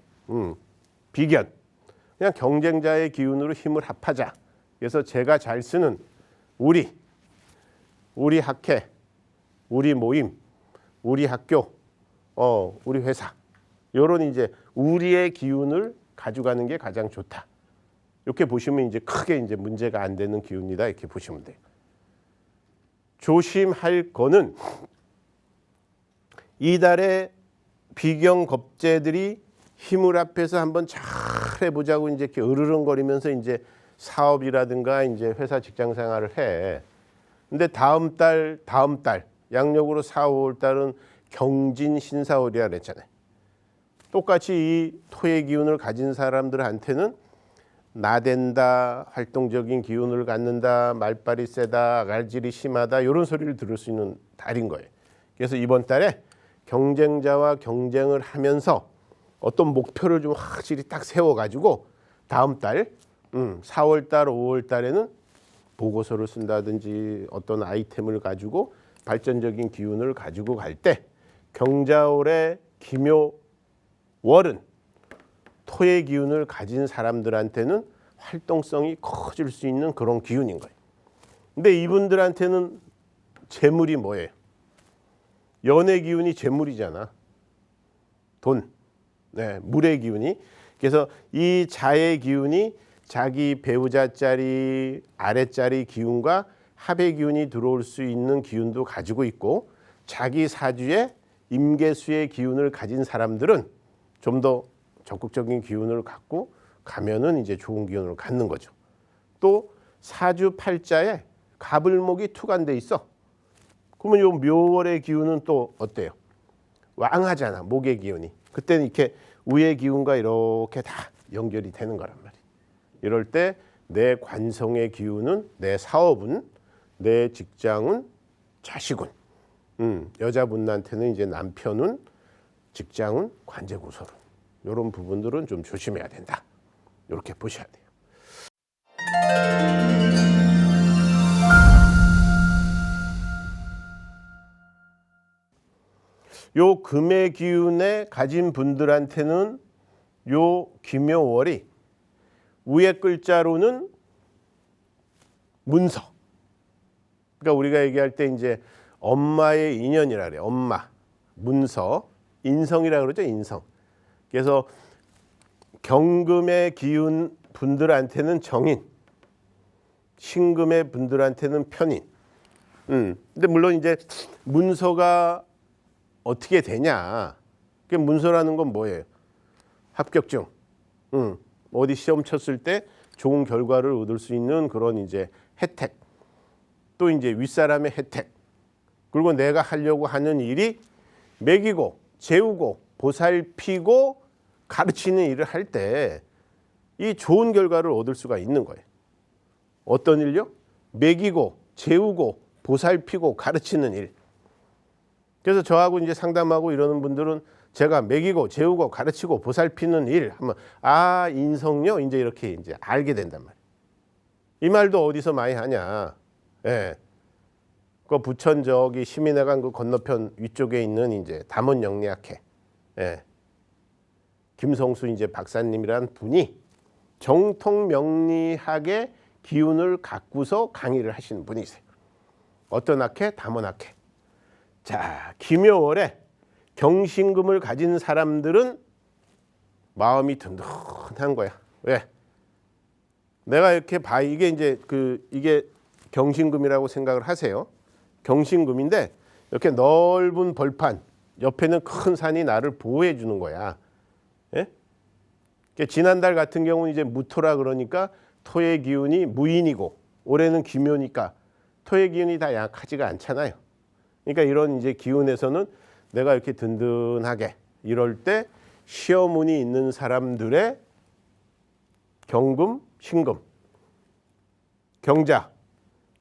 비견, 그냥 경쟁자의 기운으로 힘을 합하자. 그래서 제가 잘 쓰는 우리 학회, 우리 모임, 우리 학교, 우리 회사, 이런 이제 우리의 기운을 가져가는 게 가장 좋다. 이렇게 보시면 이제 크게 이제 문제가 안 되는 기운이다, 이렇게 보시면 돼요. 조심할 거는 이달의 비경 겁재들이 힘을 합해서 한번 잘 해보자고 이제 이렇게 으르렁거리면서 이제 사업이라든가 이제 회사 직장 생활을 해. 근데 다음 달 양력으로 4, 5월 달은 경진 신사월이라 그랬잖아요. 똑같이 이 토의 기운을 가진 사람들한테는 나댄다, 활동적인 기운을 갖는다, 말빨이 세다, 알질이 심하다, 이런 소리를 들을 수 있는 달인 거예요. 그래서 이번 달에 경쟁자와 경쟁을 하면서 어떤 목표를 좀 확실히 딱 세워가지고 다음 달 4월 달, 5월 달에는 보고서를 쓴다든지 어떤 아이템을 가지고 발전적인 기운을 가지고 갈 때 경자월의 기묘월은 토의 기운을 가진 사람들한테는 활동성이 커질 수 있는 그런 기운인 거예요. 근데 이분들한테는 재물이 뭐예요? 연의 기운이 재물이잖아. 돈. 네, 물의 기운이. 그래서 이 자의 기운이 자기 배우자짜리 아래짜리 기운과 합의 기운이 들어올 수 있는 기운도 가지고 있고, 자기 사주에 임계수의 기운을 가진 사람들은 좀 더 적극적인 기운을 갖고 가면은 이제 좋은 기운을 갖는 거죠. 또 사주 팔자에 갑을목이 투관돼 있어. 그러면 요 묘월의 기운은 또 어때요? 왕하잖아, 목의 기운이. 그때는 이렇게 우의 기운과 이렇게 다 연결이 되는 거란 말이에요. 이럴 때 내 관성의 기운은, 내 사업은, 내 직장은, 자식은, 여자분한테는 이제 남편은, 직장은, 관제구설은, 이런 부분들은 좀 조심해야 된다. 이렇게 보셔야 돼요. 요 금의 기운에 가진 분들한테는 요 기묘월이 위에 글자로는 문서. 그러니까 우리가 얘기할 때 이제 엄마의 인연이라 그래요. 엄마, 문서, 인성이라 그러죠. 인성. 그래서 경금의 기운 분들한테는 정인, 신금의 분들한테는 편인. 근데 물론 이제 문서가 어떻게 되냐? 그 문서라는 건 뭐예요? 합격증. 어디 시험 쳤을 때 좋은 결과를 얻을 수 있는 그런 이제 혜택, 또 이제 윗사람의 혜택, 그리고 내가 하려고 하는 일이 먹이고 재우고 보살피고 가르치는 일을 할 때 이 좋은 결과를 얻을 수가 있는 거예요. 어떤 일요? 먹이고 재우고 보살피고 가르치는 일. 그래서 저하고 이제 상담하고 이러는 분들은 제가 먹이고 재우고 가르치고 보살피는 일 하면 인성요 이제 이렇게 이제 알게 된단 말이에요. 이 말도 어디서 많이 하냐? 예. 그 부천 저기 시민회관 그 건너편 위쪽에 있는 이제 담원영리학회, 예. 김성수 이제 박사님이란 분이 정통 명리학의 기운을 갖고서 강의를 하시는 분이세요. 어떤 학회? 담원학회. 자, 김여월에 경신금을 가진 사람들은 마음이 든든한 거야. 왜? 내가 이렇게 이게 이제 이게 경신금이라고 생각을 하세요. 경신금인데 이렇게 넓은 벌판 옆에는 큰 산이 나를 보호해 주는 거야. 예? 지난달 같은 경우는 이제 무토라 그러니까 토의 기운이 무인이고 올해는 기묘니까 토의 기운이 다 약하지가 않잖아요. 그러니까 이런 이제 기운에서는 내가 이렇게 든든하게 이럴 때 시어문이 있는 사람들의 경금, 신금, 경자,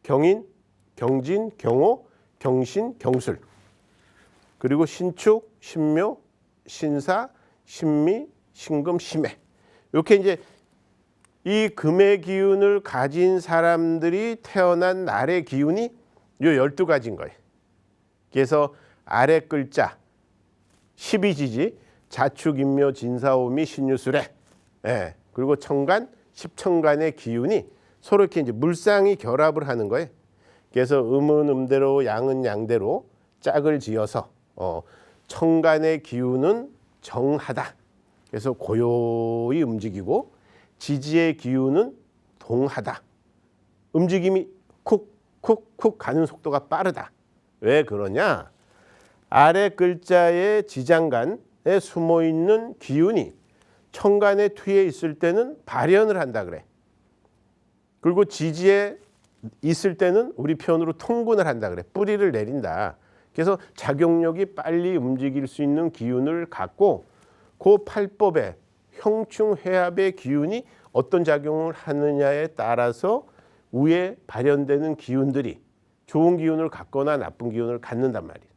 경인, 경진, 경호, 경신, 경술, 그리고 신축, 신묘, 신사, 신미, 신금, 심해. 이렇게 이제 이 금의 기운을 가진 사람들이 태어난 날의 기운이 요 12가지인 거예요. 그래서 아래 글자 12지지 자축인묘 진사오미 신유술에, 예. 그리고 천간 10천간의 기운이 서로 이렇게 이제 물상이 결합을 하는 거예요. 그래서 음은 음대로 양은 양대로 짝을 지어서 천간의 기운은 정하다. 그래서 고요히 움직이고 지지의 기운은 동하다. 움직임이 쿡쿡쿡 가는 속도가 빠르다. 왜 그러냐? 아래 글자의 지장간에 숨어있는 기운이 천간의 투에 있을 때는 발현을 한다 그래. 그리고 지지에 있을 때는 우리 표현으로 통군을 한다 그래. 뿌리를 내린다. 그래서 작용력이 빨리 움직일 수 있는 기운을 갖고 그 팔법의 형충회합의 기운이 어떤 작용을 하느냐에 따라서 위에 발현되는 기운들이 좋은 기운을 갖거나 나쁜 기운을 갖는단 말이에요.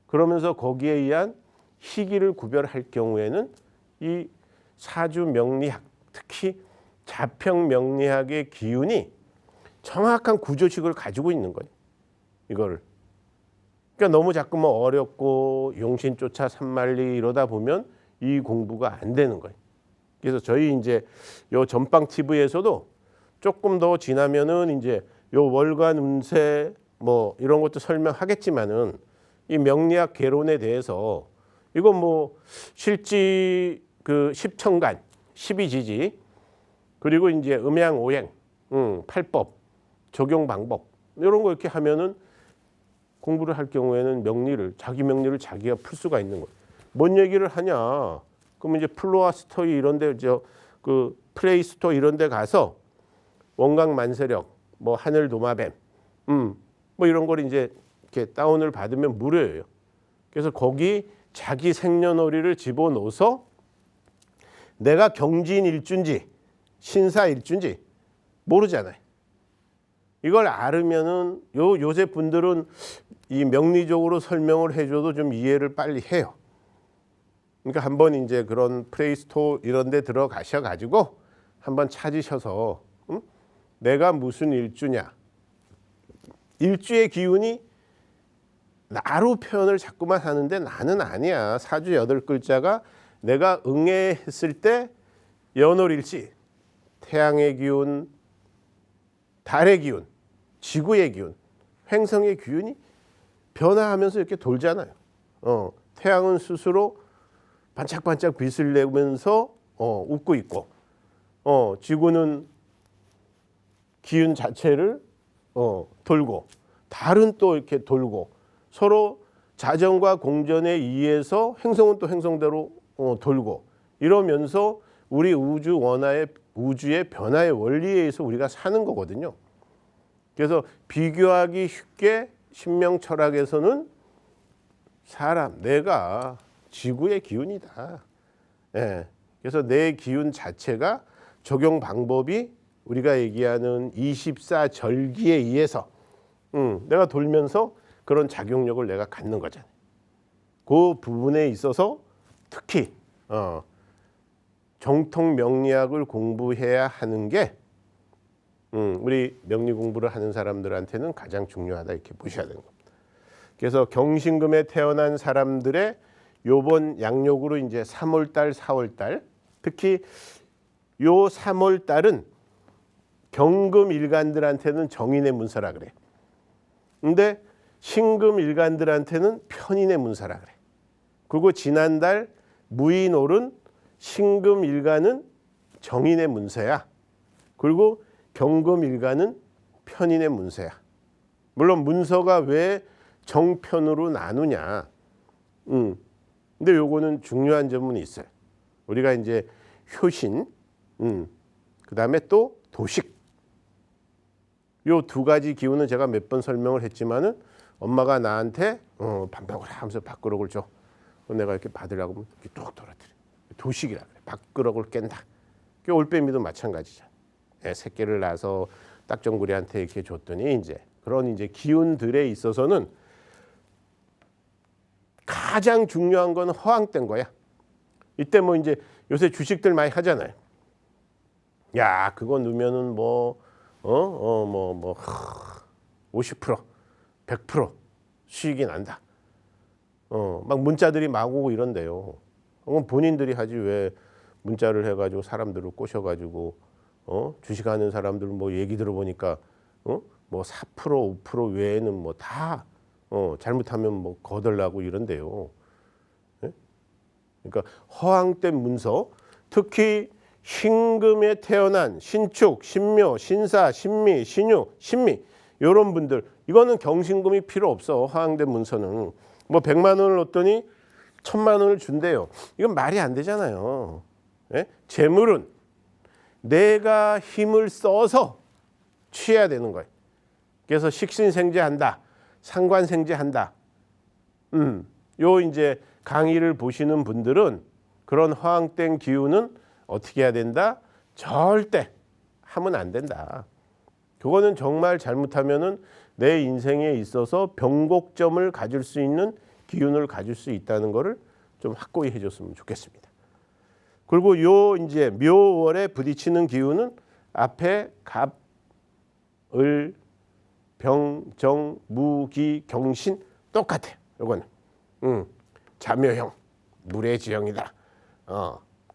그러면서 거기에 의한 희기를 구별할 경우에는 이 사주 명리학, 특히 자평 명리학의 기운이 정확한 구조식을 가지고 있는 거예요. 이거를. 그러니까 너무 자꾸 뭐 어렵고 용신쫓아 산만리 이러다 보면 이 공부가 안 되는 거예요. 그래서 저희 이제 요 전방 TV에서도 조금 더 지나면은 이제 요 월간 운세 뭐 이런 것도 설명하겠지만은 이 명리학 개론에 대해서 이건 뭐 실지 그 10천간, 12지지 그리고 이제 음양오행, 팔법, 적용 방법 이런 거 이렇게 하면은 공부를 할 경우에는 자기 명리를 자기가 풀 수가 있는 거예요. 뭔 얘기를 하냐? 그러면 이제 플로아 스토어 이런데 그 플레이 스토어 이런데 가서 원광 만세력, 뭐 하늘 도마뱀, 뭐 이런 걸 이제 이렇게 다운을 받으면 무료예요. 그래서 거기 자기 생년월일을 집어넣어서 내가 경진일주인지 신사일주인지 모르잖아요. 이걸 알으면은 요새 분들은 이 명리적으로 설명을 해줘도 좀 이해를 빨리 해요. 그러니까 한번 이제 그런 플레이스토어 이런 데 들어가셔 가지고 한번 찾으셔서 내가 무슨 일주냐. 일주의 기운이 나로 표현을 자꾸만 하는데 나는 아니야. 사주 8글자가 내가 응애했을 때 연월일지 태양의 기운, 달의 기운, 지구의 기운, 횡성의 기운이 변화하면서 이렇게 돌잖아요. 태양은 스스로 반짝반짝 빛을 내면서 웃고 있고, 지구는 기운 자체를 돌고, 달은 또 이렇게 돌고, 서로 자전과 공전에 의해서 행성은 또 행성대로 돌고 이러면서 우리 우주의 변화의 원리에 의해서 우리가 사는 거거든요. 그래서 비교하기 쉽게 신명 철학에서는 내가 지구의 기운이다. 예. 그래서 내 기운 자체가 적용 방법이 우리가 얘기하는 24절기에 의해서 내가 돌면서 그런 작용력을 내가 갖는 거잖아요. 그 부분에 있어서 특히 정통 명리학을 공부해야 하는 게 우리 명리 공부를 하는 사람들한테는 가장 중요하다 이렇게 보셔야 되는 겁니다. 그래서 경신금에 태어난 사람들의 요번 양력으로 이제 3월달, 4월달, 특히 요 3월달은 경금 일간들한테는 정인의 문서라 그래. 근데 신금 일간들한테는 편인의 문서라 그래. 그리고 지난달 무인월은 신금 일간은 정인의 문서야. 그리고 경금 일간은 편인의 문서야. 물론 문서가 왜 정편으로 나누냐. 근데 요거는 중요한 점은 있어요. 우리가 이제 효신, 그다음에 또 도식. 요 두 가지 기운은 제가 몇 번 설명을 했지만은 엄마가 나한테 반박을 하면서 밥그릇을 줘. 내가 이렇게 받으려고 하면 이렇게 뚝 떨어뜨려. 도식이라 그래. 밥그릇을 깬다. 그 올빼미도 마찬가지잖아. 새끼를 낳아서 딱정구리한테 이렇게 줬더니 이제 그런 이제 기운들에 있어서는 가장 중요한 건 허황 땐 거야. 이때 뭐 이제 요새 주식들 많이 하잖아요. 야, 그거 넣으면은 50%, 100% 수익이 난다. 막 문자들이 막 오고 이런데요. 그건 본인들이 하지 왜 문자를 해가지고 사람들을 꼬셔가지고 주식하는 사람들 뭐 얘기 들어보니까 뭐 4%, 5% 외에는 뭐 다 잘못하면 뭐 거덜나고 이런데요. 네? 그러니까 허황된 문서, 특히 신금에 태어난 신축, 신묘, 신사, 신미, 신유, 신미 이런 분들 이거는 경신금이 필요 없어. 허황된 문서는 뭐 100만 원을 넣었더니 1000만 원을 준대요. 이건 말이 안 되잖아요. 네? 재물은 내가 힘을 써서 취해야 되는 거예요. 그래서 식신생재한다, 상관생재한다. 요 이제 강의를 보시는 분들은 그런 허황된 기운은 어떻게 해야 된다? 절대 하면 안 된다. 그거는 정말 잘못하면은 내 인생에 있어서 변곡점을 가질 수 있는 기운을 가질 수 있다는 것을 좀 확고히 해줬으면 좋겠습니다. 그리고 요 이제 묘월에 부딪히는 기운은 앞에 갑, 을, 병, 정, 무, 기, 경신 똑같아. 요거는 자묘형, 물의 지형이다.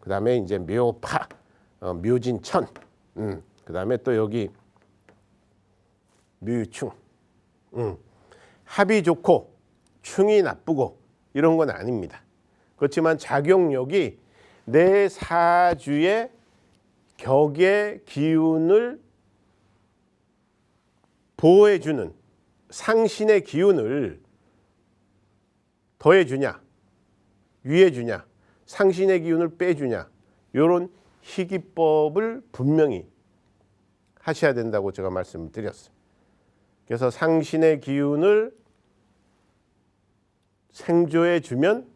그다음에 이제 묘파, 묘진천, 그다음에 또 여기 묘유충, 합이 좋고 충이 나쁘고 이런 건 아닙니다. 그렇지만 작용력이 내 사주의 격의 기운을 보호해주는 상신의 기운을 더해주냐, 위해주냐, 상신의 기운을 빼주냐, 이런 희기법을 분명히 하셔야 된다고 제가 말씀을 드렸어요. 그래서 상신의 기운을 생조해 주면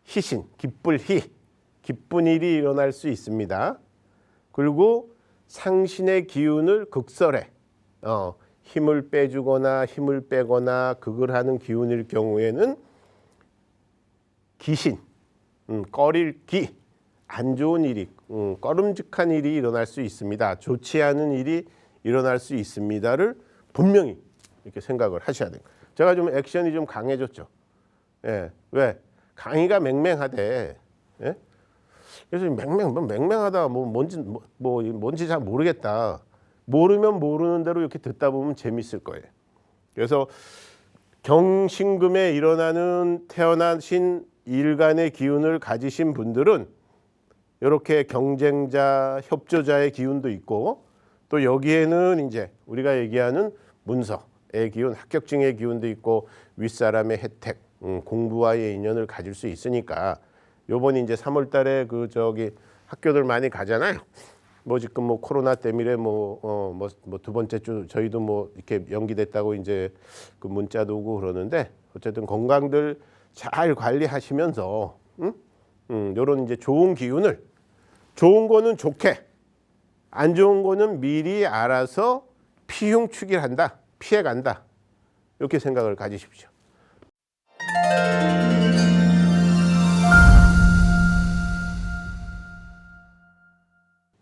희신, 기쁠 희, 기쁜 일이 일어날 수 있습니다. 그리고 상신의 기운을 극설해 힘을 빼주거나 힘을 빼거나 극을 하는 기운일 경우에는 기신, 꺼릴 기, 안 좋은 일이, 꺼름직한 일이 일어날 수 있습니다. 좋지 않은 일이 일어날 수 있습니다를 분명히 이렇게 생각을 하셔야 돼요. 제가 좀 액션이 좀 강해졌죠. 예, 왜? 강의가 맹맹하대. 예? 그래서 맹맹하다 뭔지 잘 모르겠다. 모르면 모르는 대로 이렇게 듣다 보면 재밌을 거예요. 그래서 경신금에 일어나는 태어나신 일간의 기운을 가지신 분들은 이렇게 경쟁자, 협조자의 기운도 있고 또 여기에는 이제 우리가 얘기하는 문서의 기운, 합격증의 기운도 있고 윗사람의 혜택, 공부와의 인연을 가질 수 있으니까 요번에 이제 3월 달에 그 저기 학교들 많이 가잖아요. 뭐 지금 뭐 코로나 때문에 뭐 두 번째 주 저희도 뭐 이렇게 연기됐다고 이제 그 문자도 오고 그러는데 어쨌든 건강들 잘 관리하시면서 요런 이제 좋은 기운을 좋은 거는 좋게 안 좋은 거는 미리 알아서 피흉축일한다. 피해간다. 이렇게 생각을 가지십시오.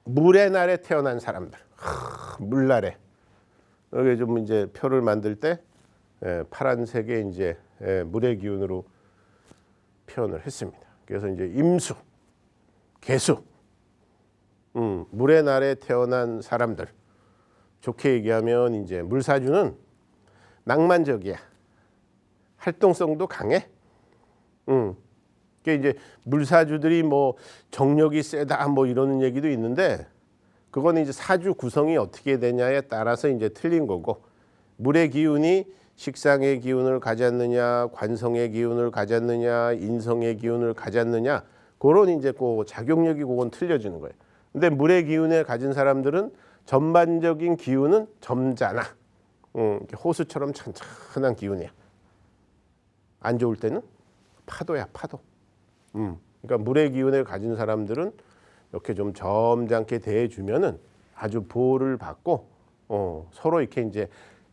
물의 날에 태어난 사람들, 물날에 여기 좀 이제 표를 만들 때 파란색에 이제 물의 기운으로 표현을 했습니다. 그래서 이제 임수, 개수, 물의 날에 태어난 사람들 좋게 얘기하면 이제 물사주는 낭만적이야. 활동성도 강해. 이제 물사주들이 뭐 정력이 세다 뭐 이러는 얘기도 있는데 그거는 이제 사주 구성이 어떻게 되냐에 따라서 이제 틀린 거고 물의 기운이 식상의 기운을 가졌느냐, 관성의 기운을 가졌느냐, 인성의 기운을 가졌느냐 그런 이제 그 작용력이 그건 틀려지는 거예요. 근데 물의 기운을 가진 사람들은 전반적인 기운은 점잖아. 호수처럼 찬찬한 기운이야. 안 좋을 때는 파도야, 파도. 그러니까 물의 기운을 가진 사람들은 이렇게 좀 점잖게 대해주면은 아주 보호를 받고 서로 이렇게 이제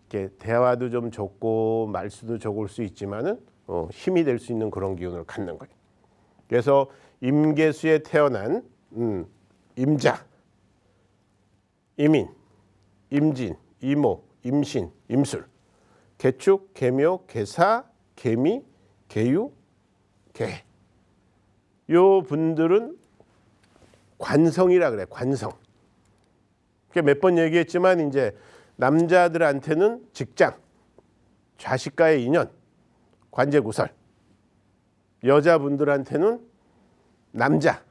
이렇게 대화도 좀 적고 말수도 적을 수 있지만은 힘이 될 수 있는 그런 기운을 갖는 거예요. 그래서 임계수에 태어난 임자, 임인, 임진, 이모, 임신, 임술, 개축, 개묘, 개사, 개미, 개유, 개. 요 분들은 관성이라 그래. 관성. 몇 번 얘기했지만 이제 남자들한테는 직장, 자식과의 인연, 관제구설. 여자분들한테는 남자.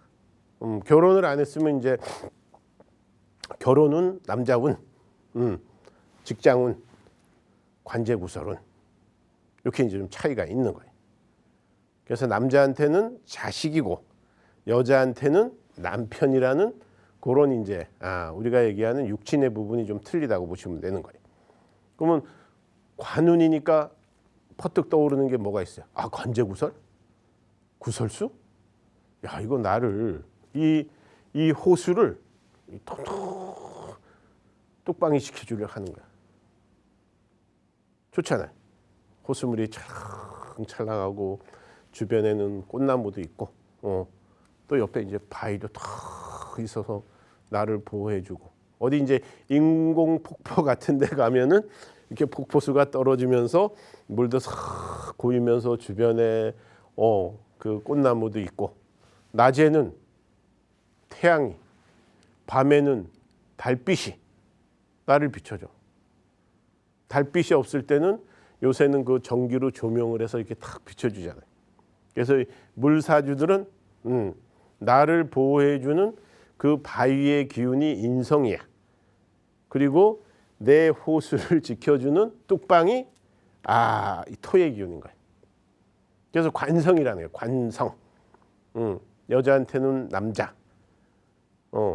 결혼을 안 했으면 이제 결혼은 남자운, 직장운, 관제구설운. 이렇게 이제 좀 차이가 있는 거예요. 그래서 남자한테는 자식이고 여자한테는 남편이라는 그런 이제 우리가 얘기하는 육친의 부분이 좀 틀리다고 보시면 되는 거예요. 그러면 관운이니까 퍼뜩 떠오르는 게 뭐가 있어요? 관제구설? 구설수? 야, 이거 나를 이 호수를 뚝방이 시켜주려 하는 거야. 좋잖아요. 호수물이 찰랑찰랑하고 주변에는 꽃나무도 있고 또 옆에 이제 바위도 탁 있어서 나를 보호해주고 어디 이제 인공 폭포 같은 데 가면은 이렇게 폭포수가 떨어지면서 물도 싹 고이면서 주변에 그 꽃나무도 있고 낮에는 태양이 밤에는 달빛이 나를 비춰줘. 달빛이 없을 때는 요새는 그 전기로 조명을 해서 이렇게 탁 비춰주잖아요. 그래서 물사주들은 나를 보호해주는 그 바위의 기운이 인성이야. 그리고 내 호수를 지켜주는 뚝방이 이 토의 기운인 거야. 그래서 관성이라는 거예요. 관성. 여자한테는 남자.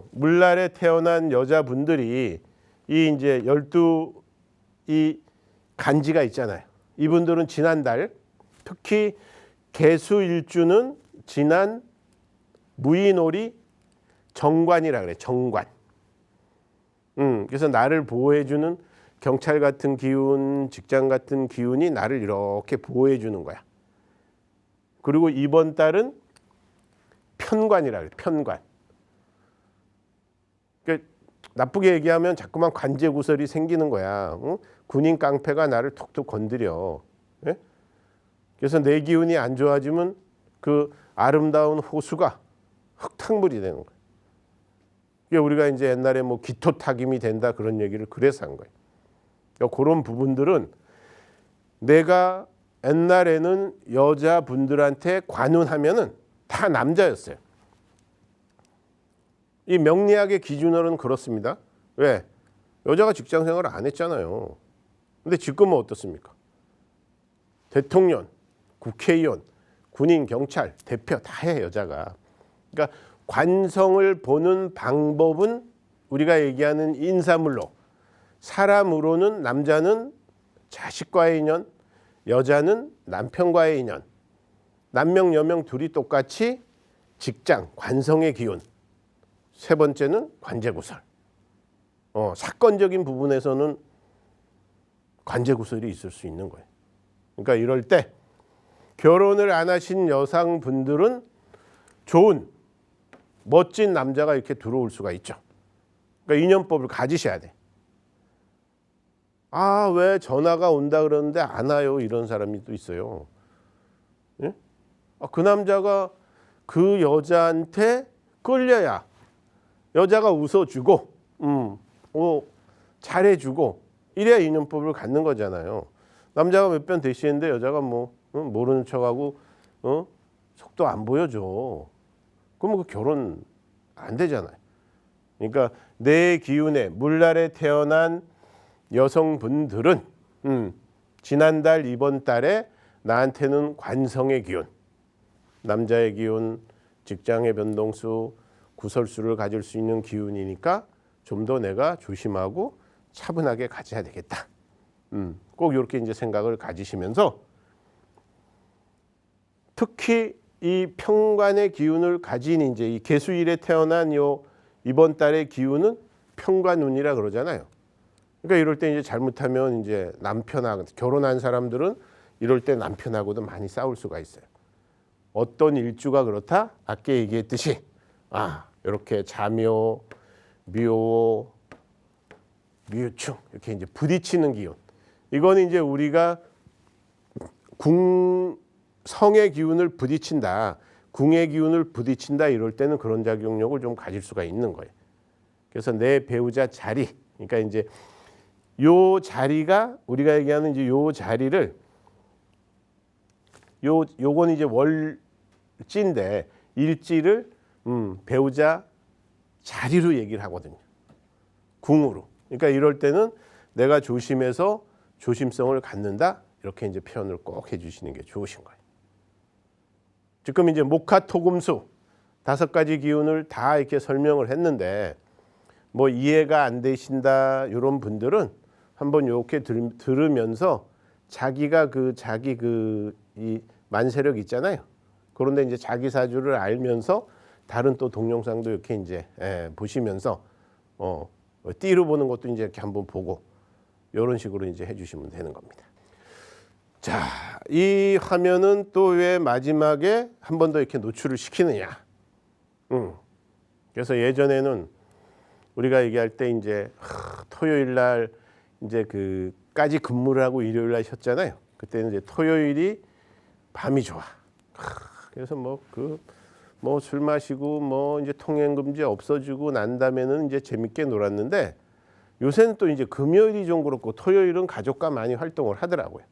물날에 태어난 여자분들이 이 이제 12이 간지가 있잖아요. 이분들은 지난달 특히 개수일주는 지난 무인오리 정관이라 그래. 정관. 그래서 나를 보호해주는 경찰 같은 기운, 직장 같은 기운이 나를 이렇게 보호해주는 거야. 그리고 이번 달은 편관이라 그래. 편관. 그러니까 나쁘게 얘기하면 자꾸만 관제구설이 생기는 거야. 군인 깡패가 나를 톡톡 건드려. 예? 그래서 내 기운이 안 좋아지면 그 아름다운 호수가 흙탕물이 되는 거야. 그러니까 우리가 이제 옛날에 뭐 기토타김이 된다 그런 얘기를 그래서 한 거예요. 그러니까 그런 부분들은 내가 옛날에는 여자분들한테 관운하면은 다 남자였어요. 이 명리학의 기준으로는 그렇습니다. 왜? 여자가 직장 생활을 안 했잖아요. 근데 지금은 어떻습니까? 대통령, 국회의원, 군인, 경찰, 대표 다 해 여자가. 그러니까 관성을 보는 방법은 우리가 얘기하는 인사물로, 사람으로는 남자는 자식과의 인연, 여자는 남편과의 인연, 남명 여명 둘이 똑같이 직장, 관성의 기운. 세 번째는 관제구설. 사건적인 부분에서는 관제구설이 있을 수 있는 거예요. 그러니까 이럴 때 결혼을 안 하신 여성분들은 좋은 멋진 남자가 이렇게 들어올 수가 있죠. 그러니까 인연법을 가지셔야 돼. 아, 왜 전화가 온다 그러는데 안 와요? 이런 사람이 또 있어요. 예? 그 남자가 그 여자한테 끌려야 여자가 웃어주고 잘해주고 이래야 인연법을 갖는 거잖아요. 남자가 몇 번 대시했는데 여자가 모르는 척하고 속도 안 보여줘. 그러면 그 결혼 안 되잖아요. 그러니까 내 기운에 물날에 태어난 여성분들은 지난달 이번 달에 나한테는 관성의 기운, 남자의 기운, 직장의 변동수, 구설수를 가질 수 있는 기운이니까 좀 더 내가 조심하고 차분하게 가져야 되겠다. 꼭 이렇게 이제 생각을 가지시면서 특히 이 평관의 기운을 가진 이제 이 계수일에 태어난 요 이번 달의 기운은 평관운이라 그러잖아요. 그러니까 이럴 때 이제 잘못하면 이제 남편하고 결혼한 사람들은 이럴 때 남편하고도 많이 싸울 수가 있어요. 어떤 일주가 그렇다? 아까 얘기했듯이 이렇게 자묘, 묘, 묘충 이렇게 이제 부딪히는 기운. 이거는 이제 우리가 성의 기운을 부딪힌다, 궁의 기운을 부딪힌다 이럴 때는 그런 작용력을 좀 가질 수가 있는 거예요. 그래서 내 배우자 자리, 그러니까 이제 요 자리가 우리가 얘기하는 이제 요 자리를 요건 이제 월지인데 일지를 배우자 자리로 얘기를 하거든요. 궁으로. 그러니까 이럴 때는 내가 조심해서 조심성을 갖는다 이렇게 이제 표현을 꼭 해주시는 게 좋으신 거예요. 지금 이제 목화토금수 5가지 기운을 다 이렇게 설명을 했는데 뭐 이해가 안 되신다 이런 분들은 한번 이렇게 들으면서 자기가 자기 이 만세력 있잖아요. 그런데 이제 자기 사주를 알면서 다른 또 동영상도 이렇게 이제 보시면서 띠로 보는 것도 이제 이렇게 한번 보고 이런 식으로 이제 해주시면 되는 겁니다. 자, 이 화면은 또 왜 마지막에 한 번 더 이렇게 노출을 시키느냐? 그래서 예전에는 우리가 얘기할 때 이제 토요일 날 이제 까지 근무를 하고 일요일 날 쉬었잖아요. 그때는 이제 토요일이 밤이 좋아. 그래서 술 마시고 이제 통행 금지 없어지고 난 다음에는 이제 재밌게 놀았는데 요새는 또 이제 금요일이 좀 그렇고 토요일은 가족과 많이 활동을 하더라고요.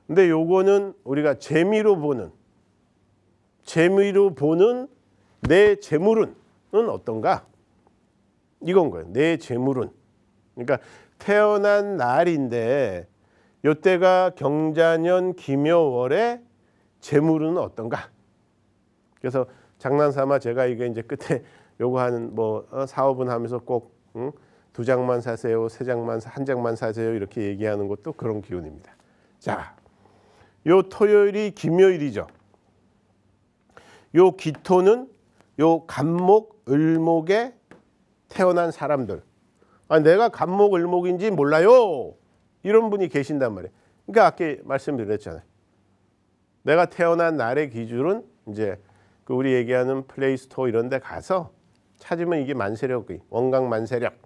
근데 요거는 우리가 재미로 보는 내 재물은 어떤가? 이건 거예요. 내 재물은. 그러니까 태어난 날인데 요때가 경자년 김여월에 재물은 어떤가? 그래서 장난삼아 제가 이게 이제 끝에 요거 한 4, 5분 하면서 꼭 2장만 사세요, 3장만 1장만 사세요 이렇게 얘기하는 것도 그런 기운입니다. 자, 요 토요일이 김요일이죠. 요 기토는 요 간목, 을목에 태어난 사람들. 내가 간목, 을목인지 몰라요. 이런 분이 계신단 말이에요. 그러니까 아까 말씀드렸잖아요. 내가 태어난 날의 기준은 이제 우리 얘기하는 플레이스토어 이런 데 가서 찾으면 이게 만세력이 원강 만세력,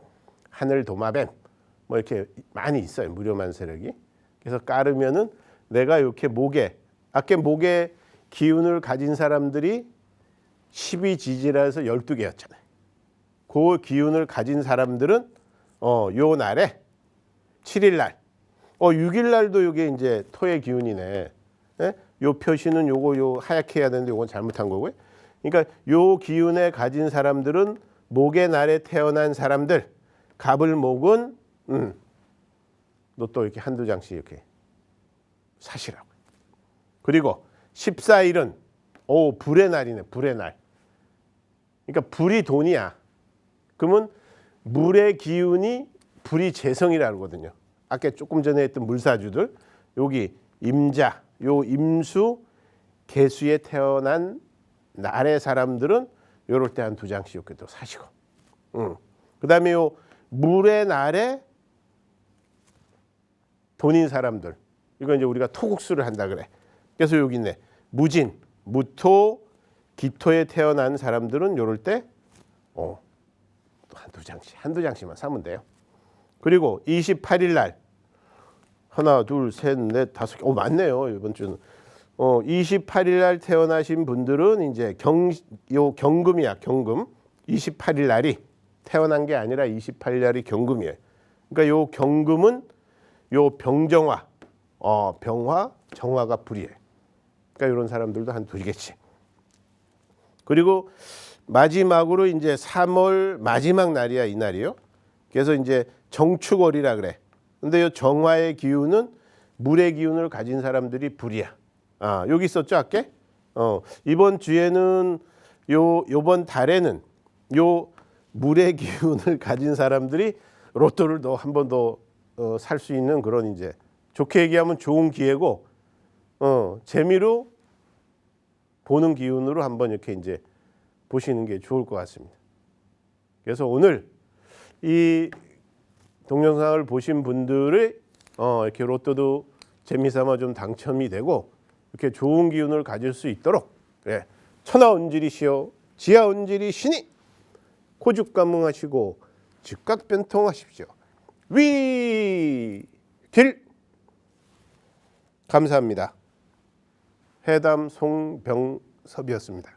하늘 도마뱀 뭐 이렇게 많이 있어요. 무료 만세력이. 그래서 깔으면은 내가 이렇게 아까 목에 기운을 가진 사람들이 12지지라서 12개였잖아요. 그 기운을 가진 사람들은 요 날에 7일 날, 6일 날도 이게 이제 토의 기운이네. 예? 요 표시는 요거 하얗게 해야 되는데 요건 잘못한 거고요. 그러니까 요 기운에 가진 사람들은 목의 날에 태어난 사람들, 갑을목은 또 이렇게 한두 장씩 이렇게 사시라고. 그리고 14일은 오, 불의 날이네. 불의 날. 그러니까 불이 돈이야. 그러면 물의 기운이 불이 재성이라고 하거든요. 아까 조금 전에 했던 물사주들 여기 임자, 요 임수, 개수에 태어난 날의 사람들은 요럴 때 한 2장씩 이렇게 또 사시고. 그다음에 요 물의 날에 돈인 사람들. 이거 이제 우리가 토국수를 한다 그래. 그래서 여기 있네. 무진, 무토, 기토에 태어난 사람들은 요럴 때 한두 장씩만 사면 돼요. 그리고 28일 날 하나, 둘, 셋, 넷, 다섯 개. 많네요. 이번 주는. 28일 날 태어나신 분들은 이제 경금이야, 경금. 28일 날이 태어난 게 아니라 28일 날이 경금이에요. 그러니까 요 경금은 요 병정화, 병화, 정화가 불이에요. 그러니까 이런 사람들도 한 둘이겠지. 그리고 마지막으로 이제 3월 마지막 날이야, 이 날이요. 그래서 이제 정축월이라 그래. 근데 이 정화의 기운은 물의 기운을 가진 사람들이 불이야. 여기 있었죠, 아까? 이번 주에는 요번 달에는 요 물의 기운을 가진 사람들이 로또를 더 한 번 더 살 수 있는 그런 이제 좋게 얘기하면 좋은 기회고 재미로 보는 기운으로 한번 이렇게 이제 보시는 게 좋을 것 같습니다. 그래서 오늘 이 동영상을 보신 분들의 이렇게 로또도 재미삼아 좀 당첨이 되고 이렇게 좋은 기운을 가질 수 있도록 천하운질이시여 지하운질이시니 고죽가뭉하시고 즉각변통하십시오. 위길 감사합니다. 해담 송병섭이었습니다.